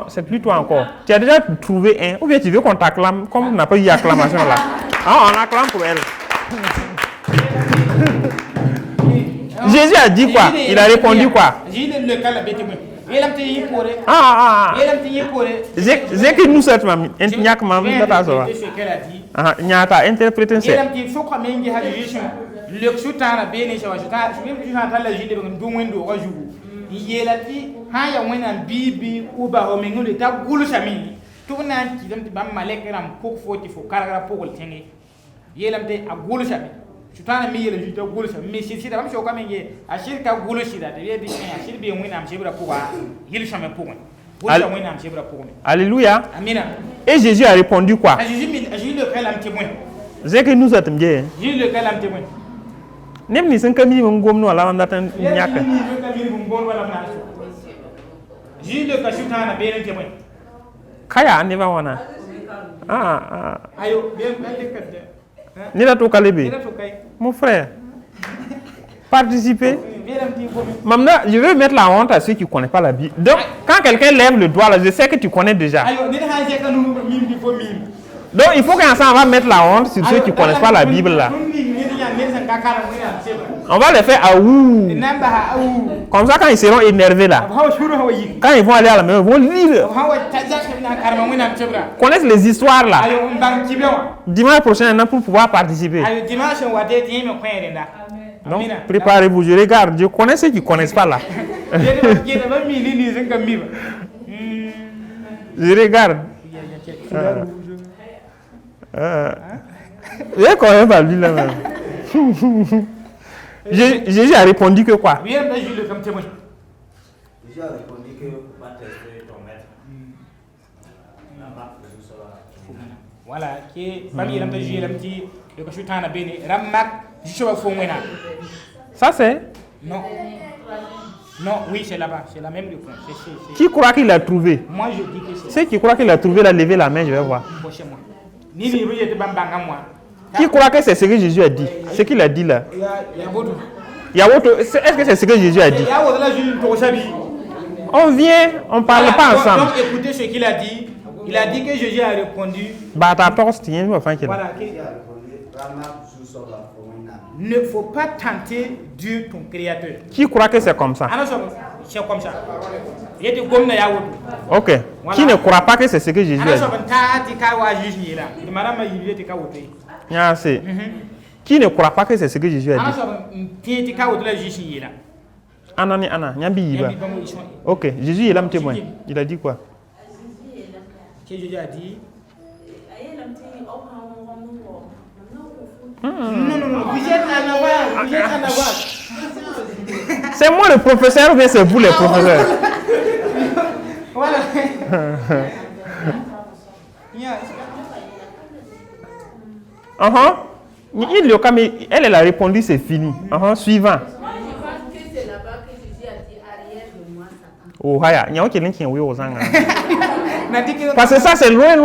C'est plus toi encore. Tu as déjà trouvé un, ou bien tu veux qu'on t'acclame, comme on n'a pas eu acclamation là. On acclame pour elle. Jésus a dit quoi? Il a répondu quoi? J'ai que nous sommes mamie. Nyak mamie data sowa. Nyata interpréter c'est. Le sutana bene shawa sutana la jinde ndu wendo ojugu. Yelati haya wena bibi uba o mengule ta gulu shamini. Tuna kidam ti bam malekram ko foti fo karagara pokol tenge. Yelamte a gulu shamini. Sutana mi yele juta gulu shamini. Mi sida bam shoka menge a shirka gulu sida de yedi a shirbi wena am shebra poka yele shamin pokon. Gulu wena am shebra pokon. Alléluia. Amina. Et Jésus a répondu quoi? Jésus le kalam témoin. C'est que nous sommes bien. Jésus le kalam témoin. Nem ni sanka mi mon gomno ala ndatan nyaka jile ka shutana benen temoy kaya andi ba wana ayo bien kadde ni la to kalebe mon frère participer Mamna, je veux mettre la honte à ceux qui ne connaissent pas la Bible. Donc quand quelqu'un lève le doigt là, je sais que tu connais déjà. Donc il faut qu'ensemble on va mettre la honte sur ceux qui ne connaissent pas la Bible là. On va les faire à ouh. Comme ça quand ils seront énervés là. Quand ils vont aller à la maison, ils vont lire. Connaissent les histoires là. Dimanche prochain pour pouvoir participer. Donc préparez-vous, je regarde, je connais ceux qui ne connaissent pas là. Je regarde. Je connais pas lui là-même. Jésus a répondu que quoi? Jésus a répondu que va tester ton maître. Voilà, qui famille l'a dit le kashutana bene ramak jishoba fongwena. Ça c'est? Non. Non, oui, c'est là-bas, c'est la même réponse. Qui croit qu'il a trouvé? Moi je dis que c'est. Ceux qui croient qu'il a trouvé, la lever la main, je vais voir. Chez moi. Ni ni ruye te bambanga moi. Qui croit que c'est ce que Jésus a dit? Ce qu'il a dit là. Est-ce que c'est ce que Jésus a dit? On vient, on ne parle pas ensemble. Donc écoutez ce qu'il a dit. Il a dit que Jésus a répondu. Voilà. Ne faut pas tenter Dieu, ton créateur. Qui croit que c'est comme ça? C'est comme ça. Il était comme ça. Ok. Voilà. Qui ne croit pas que c'est ce que Jésus a dit? Qui ne croit pas que c'est ce que Jésus a dit? Ok. Jésus est là, me témoigne. Il a dit quoi? Jésus a dit. Non, vous êtes en avoir. C'est moi le professeur ou bien c'est vous les professeurs? Voilà. Elle a répondu, c'est fini. Suivant. Moi, je pense que c'est là-bas que Jésus a dit arrière de moi, Satan. Oh, haya. Il y a quelqu'un qui est aux angles. Parce que ça, c'est loin.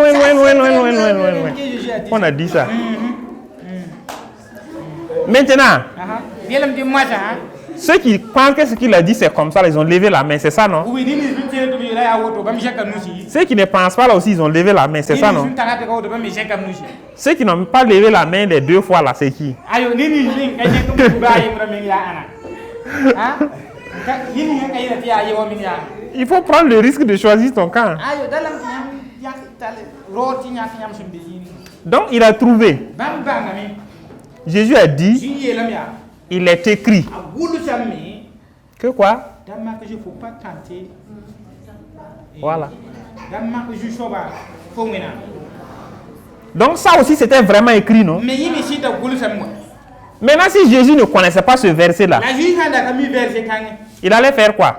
On a dit ça. Maintenant, ceux qui pensent que ce qu'il a dit c'est comme ça, ils ont levé la main, c'est ça, non? Ceux qui ne pensent pas là aussi, ils ont levé la main, c'est ça, non? Ceux qui n'ont pas levé la main les deux fois là, c'est qui? Il faut prendre le risque de choisir ton camp. Donc il a trouvé. Jésus a dit, il est écrit que quoi? Voilà. Donc ça aussi c'était vraiment écrit, non? Maintenant si Jésus ne connaissait pas ce verset là, il allait faire quoi?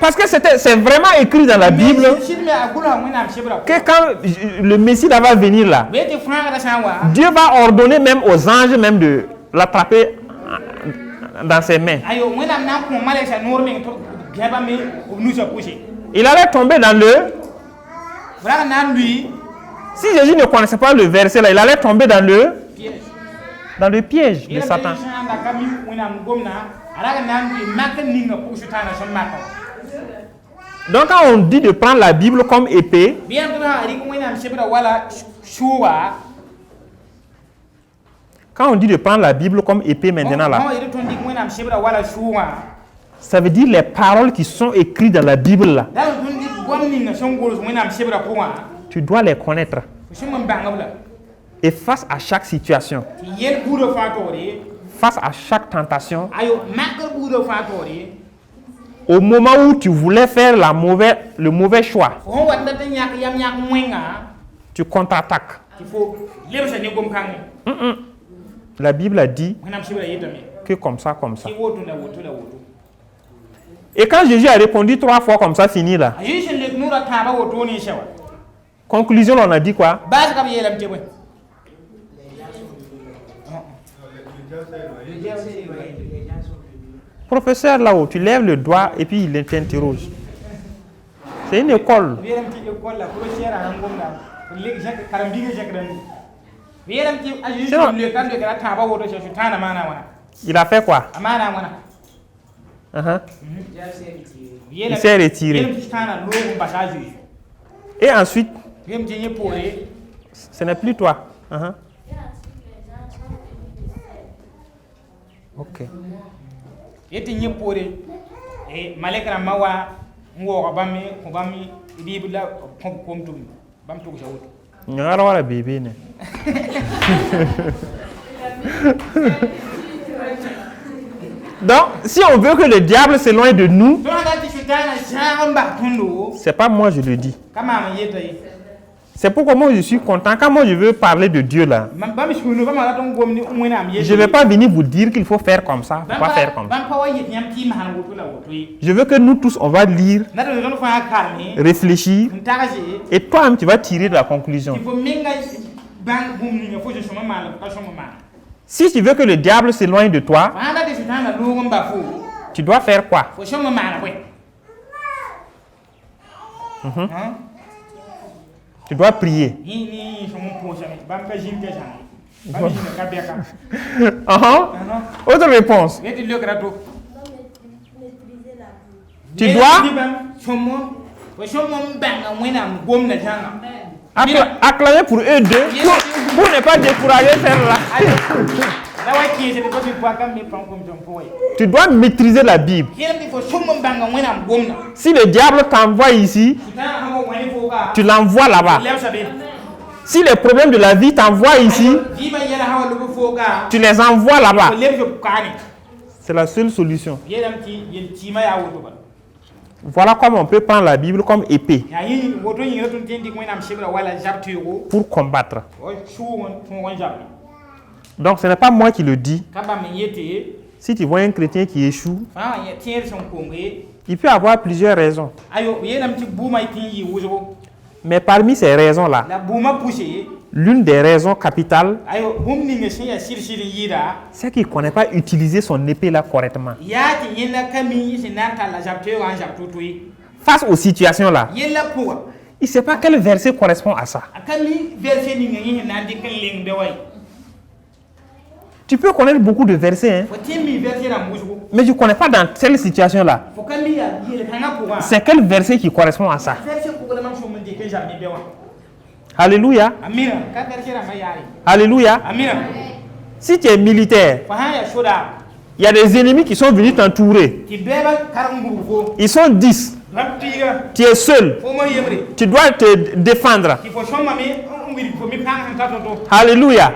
Parce que c'est vraiment écrit dans la Bible que quand le Messie va venir là, Dieu va ordonner même aux anges même de l'attraper dans ses mains. Il allait tomber dans le... Si Jésus ne connaissait pas le verset là, il allait tomber dans le piège de Satan. Donc quand on dit de prendre la Bible comme épée, quand on dit de prendre la Bible comme épée maintenant là, ça veut dire les paroles qui sont écrites dans la Bible là, tu dois les connaître. Et face à chaque situation, face à chaque tentation, au moment où tu voulais faire le mauvais choix, tu contre-attaques. La Bible a dit que comme ça. Et quand Jésus a répondu 3 fois comme ça, fini là. Conclusion, on a dit quoi? Professeur là-haut, tu lèves le doigt et puis il t'interroge. C'est une école. Il a fait quoi? Il s'est retiré. Et ensuite, ce n'est plus toi. Ok. Bébé. Donc, si on veut que le diable s'éloigne de nous, c'est pas moi je le dis. C'est pourquoi moi je suis content. Quand moi je veux parler de Dieu là, je ne vais pas venir vous dire qu'il faut faire comme ça, faut pas faire comme ça. Je veux que nous tous on va lire, réfléchir, et toi-même tu vas tirer de la conclusion. Si tu veux que le diable s'éloigne de toi, tu dois faire quoi? Tu dois prier. Autre réponse. Maîtriser la Tu dois acclamer pour eux deux pour ne pas décourager celle-là. Tu dois maîtriser la Bible. Si le diable t'envoie ici, tu l'envoies là-bas. Si les problèmes de la vie t'envoient ici, tu les envoies là-bas. C'est la seule solution. Voilà comment on peut prendre la Bible comme épée pour combattre. Donc ce n'est pas moi qui le dis. Si tu vois un chrétien qui échoue, il peut avoir plusieurs raisons. Mais parmi ces raisons-là, l'une des raisons capitales, c'est qu'il ne connaît pas utiliser son épée là correctement. Face aux situations là, il ne sait pas quel verset correspond à ça. Tu peux connaître beaucoup de versets, hein, mais tu ne connais pas dans telle situation là. C'est quel verset qui correspond à ça? Alléluia. Alléluia. Si tu es militaire, il y a des ennemis qui sont venus t'entourer. Ils sont 10. Tu es seul. Tu dois te défendre. Alléluia.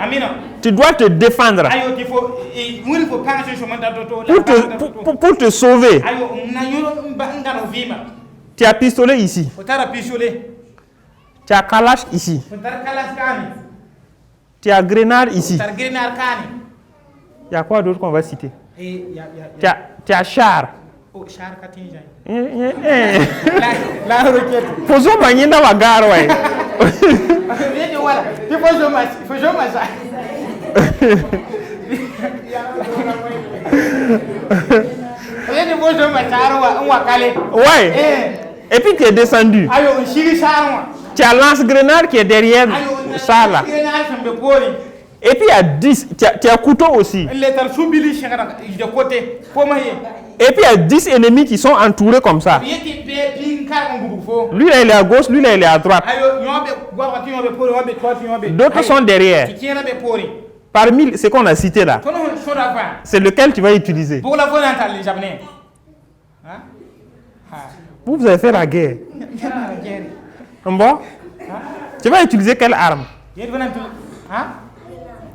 Tu dois te défendre. Pour te sauver. Tu as pistolet ici. Tu as kalash ici. Tu as grenade ici. Il y a quoi d'autre qu'on va citer? Tu as char. Posons Magninda Wagar, ouais. Ouais. Et puis tu es descendu. Tu as lance-grenade qui est derrière ça là. Et puis il y a 10, tu as couteau aussi. Et puis il y a 10 ennemis qui sont entourés comme ça. Lui là il est à gauche, lui là il est à droite. D'autres sont derrière. Parmi ce qu'on a cité là, c'est lequel tu vas utiliser? Vous avez fait la guerre. Bon? Tu vas utiliser quelle arme?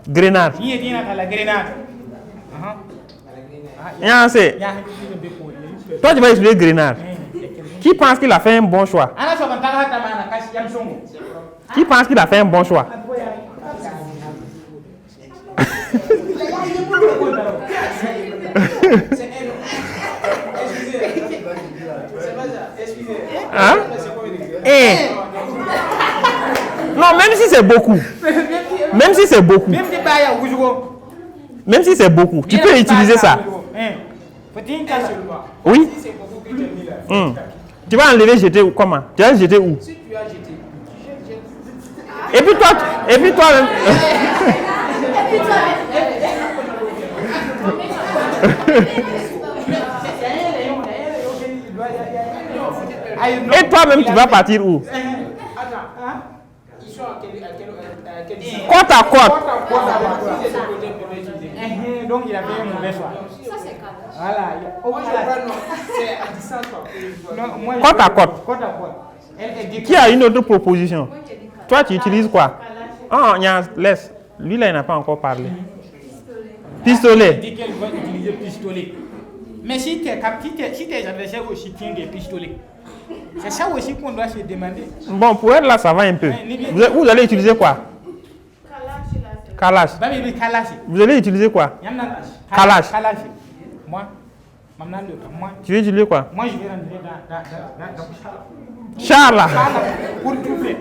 Grenade. Toi, tu vas utiliser grenade. Qui pense qu'il a fait un bon choix? Qui pense qu'il a fait un bon choix? Hein? Non, même si c'est beaucoup. Même si c'est beaucoup. Même si c'est beaucoup, tu peux utiliser ça. Oui. Tu vas enlever, jeter où? Comment? Tu vas jeter où? Et puis toi, et toi-même, tu vas partir où? Côte à côte. Donc il a fait un mauvais choix. Ça c'est calme. Voilà. Côte à côte. Qui a une autre proposition? Toi, tu utilises quoi? Oh, laisse. Lui là, il n'a pas encore parlé. Pistolet. Il dit qu'elle va utiliser pistolet. Mais si tes adversaires aussi tiennent des pistolets, c'est ça aussi qu'on doit se demander. Bon, pour elle là, ça va un peu. Vous allez utiliser quoi? Kalash. Vous allez utiliser quoi? Kalash. Moi, tu veux utiliser quoi? Moi, je vais rentrer dans Charles. Pour tout faire.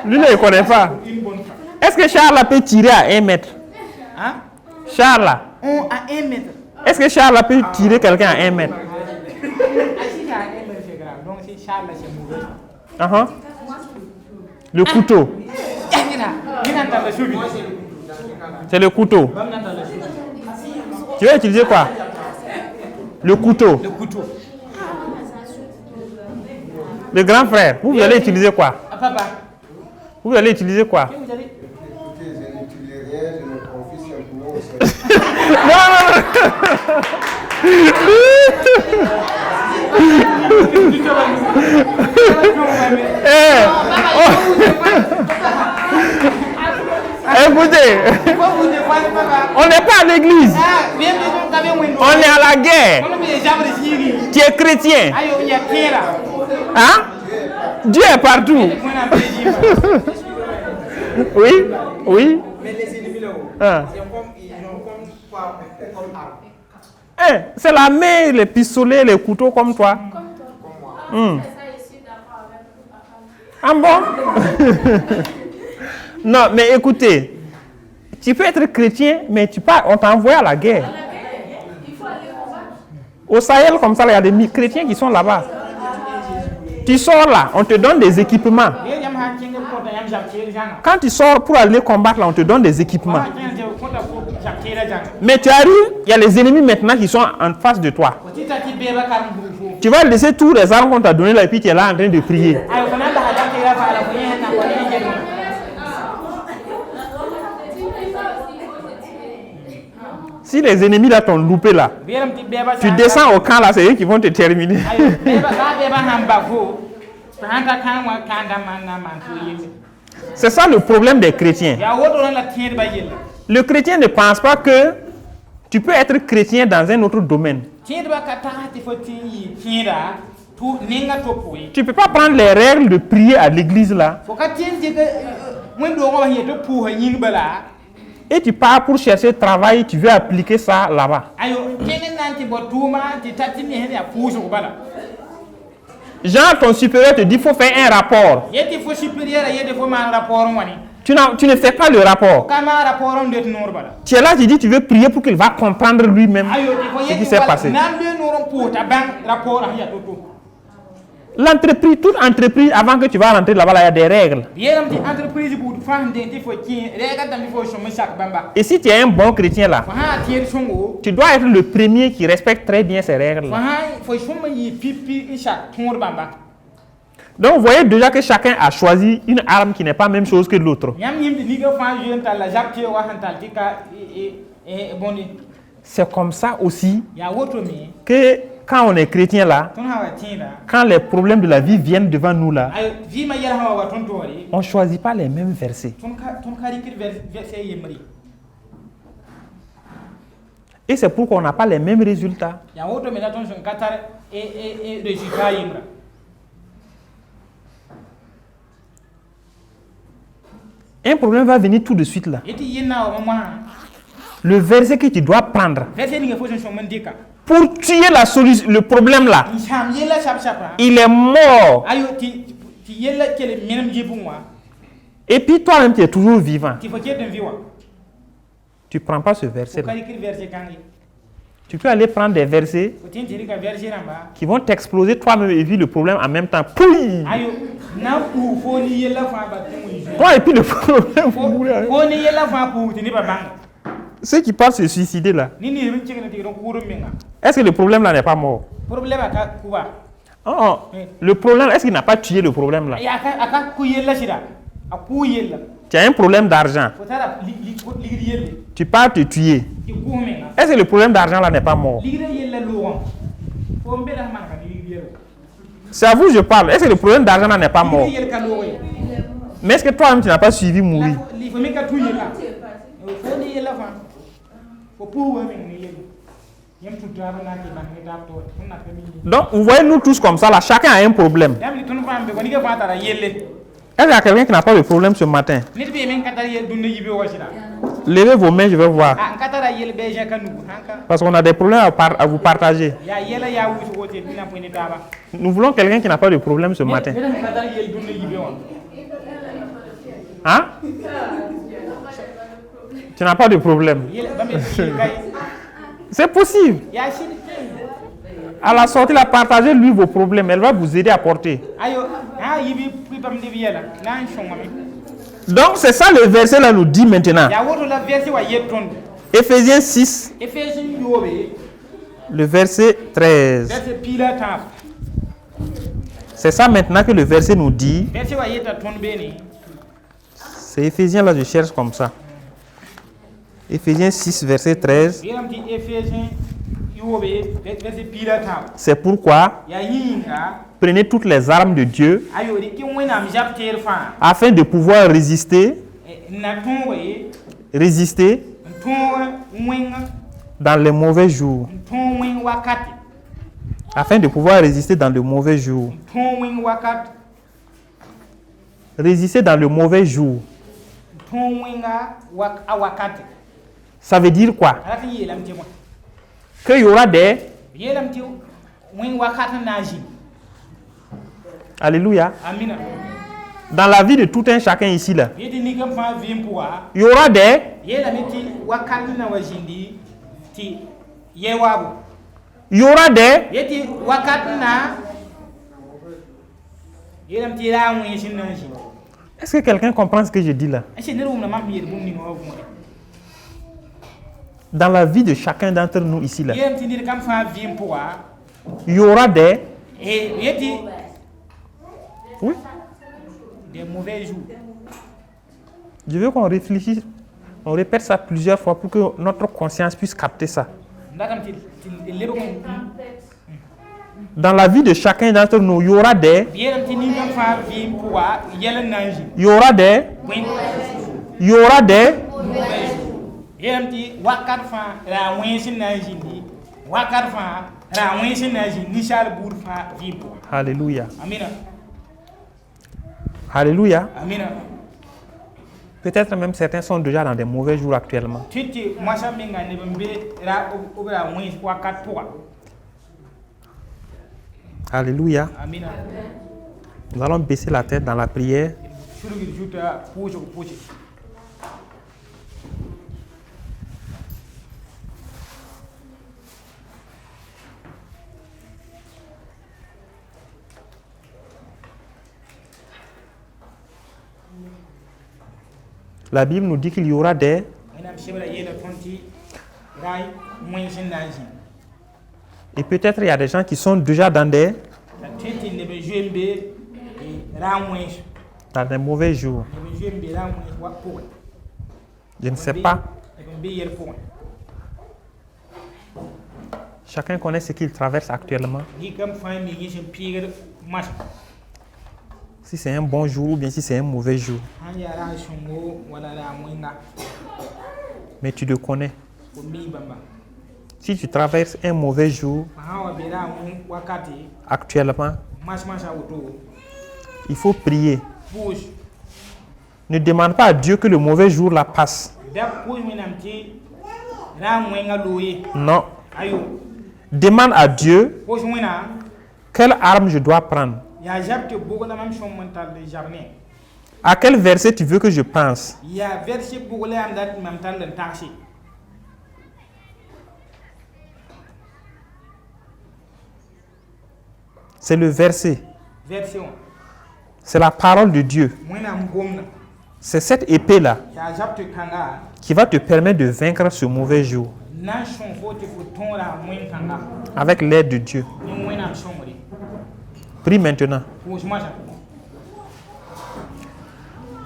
Lui, là, il ne connaît pas. Est-ce que Charles peut tirer à 1 mètre? Hein? Charles. À 1 mètre. Est-ce que Charles peut tirer quelqu'un à 1 mètre? Si à 1 mètre, c'est grave. Donc, si Charles, c'est mauvais. Le couteau. C'est le couteau. Tu vas utiliser quoi? Le couteau. Le couteau. Le grand frère, vous allez utiliser quoi? Papa. Vous allez utiliser quoi? Vous allez... Écoutez, je n'utilise rien, je me confie simplement au Seigneur. Écoutez, on n'est pas à l'église, on est à la guerre. Tu es chrétien. Hein? Dieu est partout. Oui, oui. Mais les ennemis là-haut, Ah. ils ont comme quoi, comme arme. C'est la main, les pistolets, les couteaux comme toi. Hmm. Ah bon? Non, mais écoutez, tu peux être chrétien, mais on t'a envoyé à la guerre. Au Sahel, comme ça, il y a des chrétiens qui sont là-bas. Tu sors là, on te donne des équipements. Quand tu sors pour aller combattre là, on te donne des équipements. Mais tu arrives, il y a les ennemis maintenant qui sont en face de toi. Tu vas laisser tous les armes qu'on t'a donné là et puis tu es là en train de prier. Si les ennemis là t'ont loupé là, tu descends au camp là, c'est eux qui vont te terminer. C'est ça le problème des chrétiens. Le chrétien ne pense pas que tu peux être chrétien dans un autre domaine. Tu ne peux pas prendre les règles de prier à l'église là. Et tu pars pour chercher travail, tu veux appliquer ça là-bas. Genre, ton supérieur te dit qu'il faut faire un rapport. Tu ne fais pas le rapport. Tu es là, tu dis tu veux prier pour qu'il va comprendre lui-même ce qui s'est passé. L'entreprise, toute entreprise, avant que tu vas rentrer là-bas, il y a des règles. Et si tu es un bon chrétien là, tu dois être le premier qui respecte très bien ces règles. Donc vous voyez déjà que chacun a choisi une arme qui n'est pas la même chose que l'autre. C'est comme ça aussi que quand on est chrétien là, quand les problèmes de la vie viennent devant nous là, on ne choisit pas les mêmes versets. Et c'est pourquoi on n'a pas les mêmes résultats. Un problème va venir tout de suite là. Le verset que tu dois prendre pour tuer la solution, le problème là, il est mort. Et puis toi-même tu es toujours vivant. Tu ne prends pas ce verset là. Tu peux aller prendre des versets qui vont t'exploser toi-même et vivre le problème en même temps. Pouille! Toi et puis le problème. Ceux qui partent se suicider là, est-ce que le problème là n'est pas mort? Oh, le problème, est-ce qu'il n'a pas tué le problème là? Tu as un problème d'argent. Tu pars te tuer. Est-ce que le problème d'argent là n'est pas mort? C'est à vous que je parle. Est-ce que le problème d'argent là n'est pas mort? Mais est-ce que toi-même tu n'as pas suivi mourir? Donc vous voyez nous tous comme ça là, chacun a un problème. Est-ce qu'il y a quelqu'un qui n'a pas de problème ce matin? Levez vos mains, je vais voir. Parce qu'on a des problèmes à vous partager. Nous voulons quelqu'un qui n'a pas de problème ce matin. Hein? Tu n'as pas de problème. C'est possible. À la sortie, la partagez lui vos problèmes. Elle va vous aider à porter. Donc c'est ça le verset là nous dit maintenant. Éphésiens 6, le verset 13. C'est ça maintenant que le verset nous dit. verset wa yeta ton beni C'est Éphésiens, là je cherche comme ça. Éphésiens 6, verset 13. yelam ti Éphésiens yobe verset pilata C'est pourquoi ya yinga prenez toutes les armes de Dieu ayo di ki wena mjap ter fa afin de pouvoir résister na ton we ton wenga dans les mauvais jours. ton wen wakati Afin de pouvoir résister dans le mauvais jour. ton wen wakati Résister dans le mauvais jour. ton wenga wakati Ça veut dire quoi? ala yelam ti mo Qu'il y aura des... yelam ti wen wakati naji Alléluia. amina Dans la vie de tout un chacun ici, là, yedi ni kam fa vimpoa il y aura des... yelam ti wakati na wajindi ti yewabu Il y aura des... yeti wakati na yelam ti la wen shin naji Est-ce que quelqu'un comprend ce que je dis là? ashi ne rum na mam yer bum ni mo Dans la vie de chacun d'entre nous ici, là, yelam ti ni kam fa vimpoa il y aura des... et yeti Oui. des mauvais jours. Je veux qu'on réfléchisse, on répète ça plusieurs fois pour que notre conscience puisse capter ça. Ndakam ti lebo ko Dans la vie de chacun d'entre nous, il y aura des... yelam ti ni kam fa vimpoa yelam naji Il y aura des... wen Il y aura des... yelam ti wakat fa la wen shin naji ni wakat fa la wen shin naji ni shal bur fa vimpoa Alléluia. amina Alléluia. amina Peut-être même certains sont déjà dans des mauvais jours actuellement. titi mwasa minga ne bembe ra obra wen wakat poa Alléluia. amina Nous allons baisser la tête dans la prière. shuru juta pujo pujo La Bible nous dit qu'il y aura des... menam shebra yela tonti rai wen shin naji Et peut-être il y a des gens qui sont déjà dans des titi ne be jembe ra wen mauvais jours. ne be jembe ra wen wa poa Je ne sais pas. ne be yer poa Chacun connaît ce qu'il traverse actuellement. ni kam fa mi yishin pigir mas Si c'est un bon jour ou bien si c'est un mauvais jour. an ya ra shungo wala ra wenga Mais tu le connais. ko mi bamba Si tu traverses un mauvais jour hawa be ra wen wakati actuellement, mas auto il faut prier. push Ne demande pas à Dieu que le mauvais jour la passe. da push menam ti ra wenga loye Non. ayo Demande à Dieu push wena quelle arme je dois prendre. ya jabte bugula mam shon mental de jardin À quel verset tu veux que je pense? ya verset bugula am dat mam tal de taxi C'est le verset. version C'est la parole de Dieu. menam gomna C'est cette épée-là ya jabte kanga qui va te permettre de vaincre ce mauvais jour nan shon foti fu tonra mwen kanga avec l'aide de Dieu. ni wenam shon mori Prie maintenant. push masa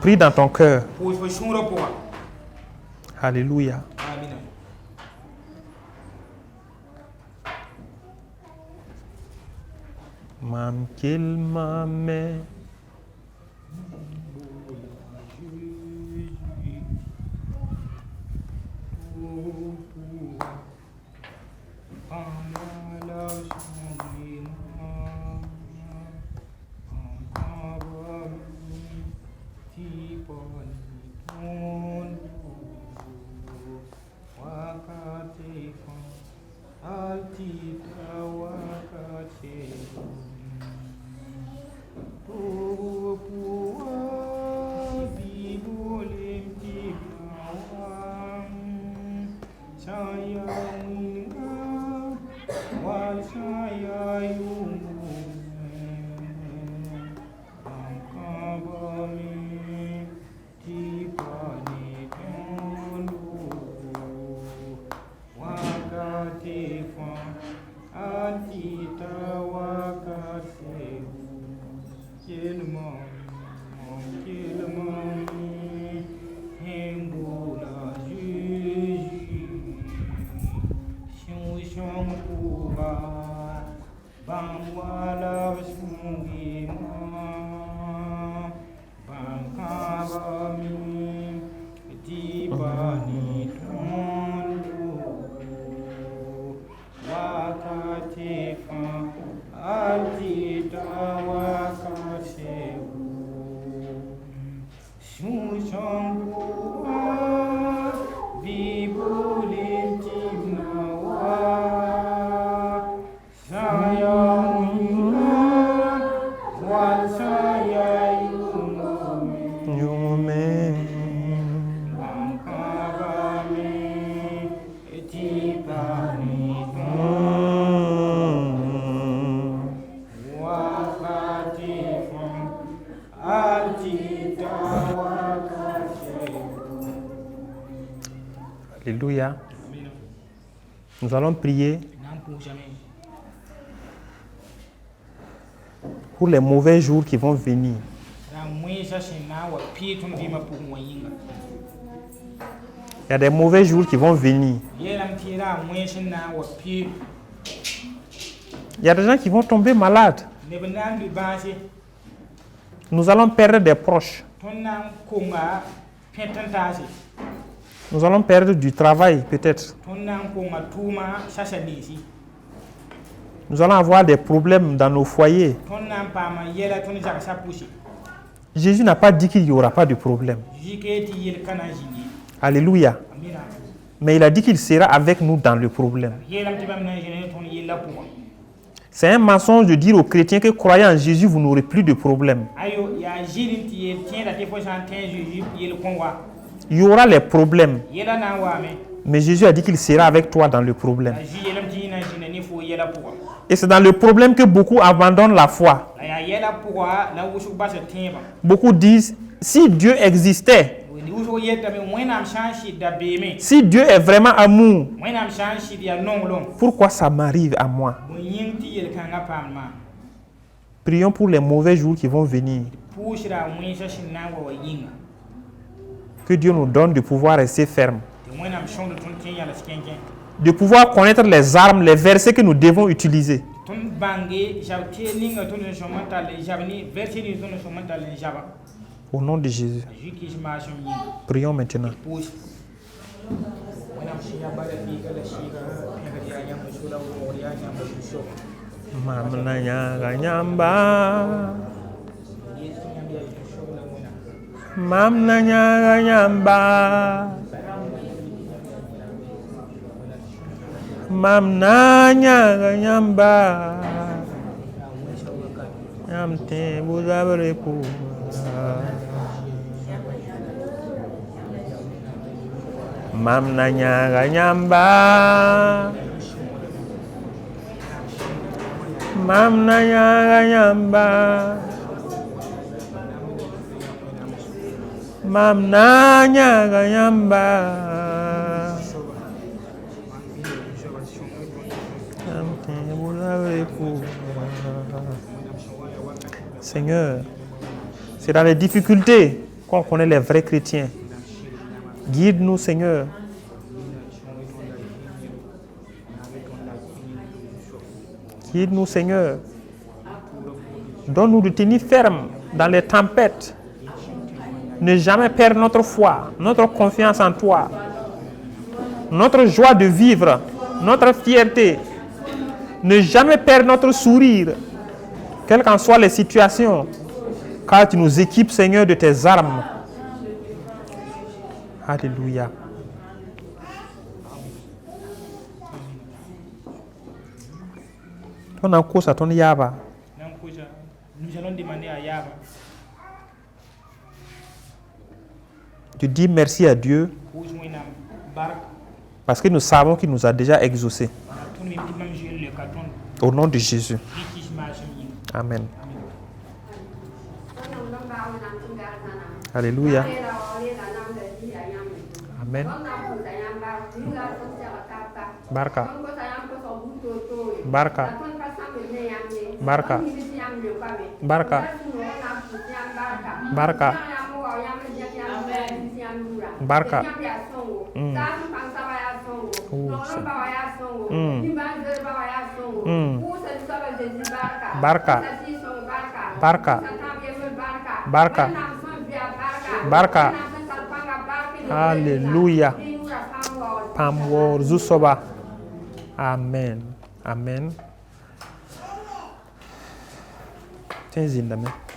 Prie dans ton cœur. push fu shunro poa Alléluia. amina Mam qu'il m'amène. Alléluia. Nous allons prier pour les mauvais jours qui vont venir. Il y a des mauvais jours qui vont venir. Il y a des gens qui vont tomber malades. Nous allons perdre des proches. Nous allons perdre du travail, peut-être. Nous allons avoir des problèmes dans nos foyers. Jésus n'a pas dit qu'il n'y aura pas de problème. Alléluia. Mais il a dit qu'il sera avec nous dans le problème. C'est un mensonge de dire aux chrétiens que croyant en Jésus, vous n'aurez plus de problème. Il y aura les problèmes. Mais Jésus a dit qu'il sera avec toi dans le problème. Et c'est dans le problème que beaucoup abandonnent la foi. Beaucoup disent, si Dieu existait, si Dieu est vraiment amour, pourquoi ça m'arrive à moi? Prions pour les mauvais jours qui vont venir. Que Dieu nous donne de pouvoir rester ferme. De pouvoir connaître les armes, les versets que nous devons utiliser. Au nom de Jésus. Prions maintenant. Seigneur, c'est dans les difficultés qu'on connaît les vrais chrétiens. Guide-nous, Seigneur. Guide-nous, Seigneur. Donne-nous de tenir ferme dans les tempêtes. Ne jamais perdre notre foi, notre confiance en toi, notre joie de vivre, notre fierté. Ne jamais perdre notre sourire, quelles qu'en soient les situations, car tu nous équipes, Seigneur, de tes armes. Alléluia. Ton cause à ton yaba. Nous allons demander à Yaba. Tu dis merci à Dieu parce que nous savons qu'il nous a déjà exaucés. Au nom de Jésus. Amen. Alléluia. Amen. Barka. Barka. Barka. Barka. Barka. Barka. Barka. Barka. Barka. Barka. Alléluia. Pamwor Zusoba. Amen. Amen. Tiens, Zindame.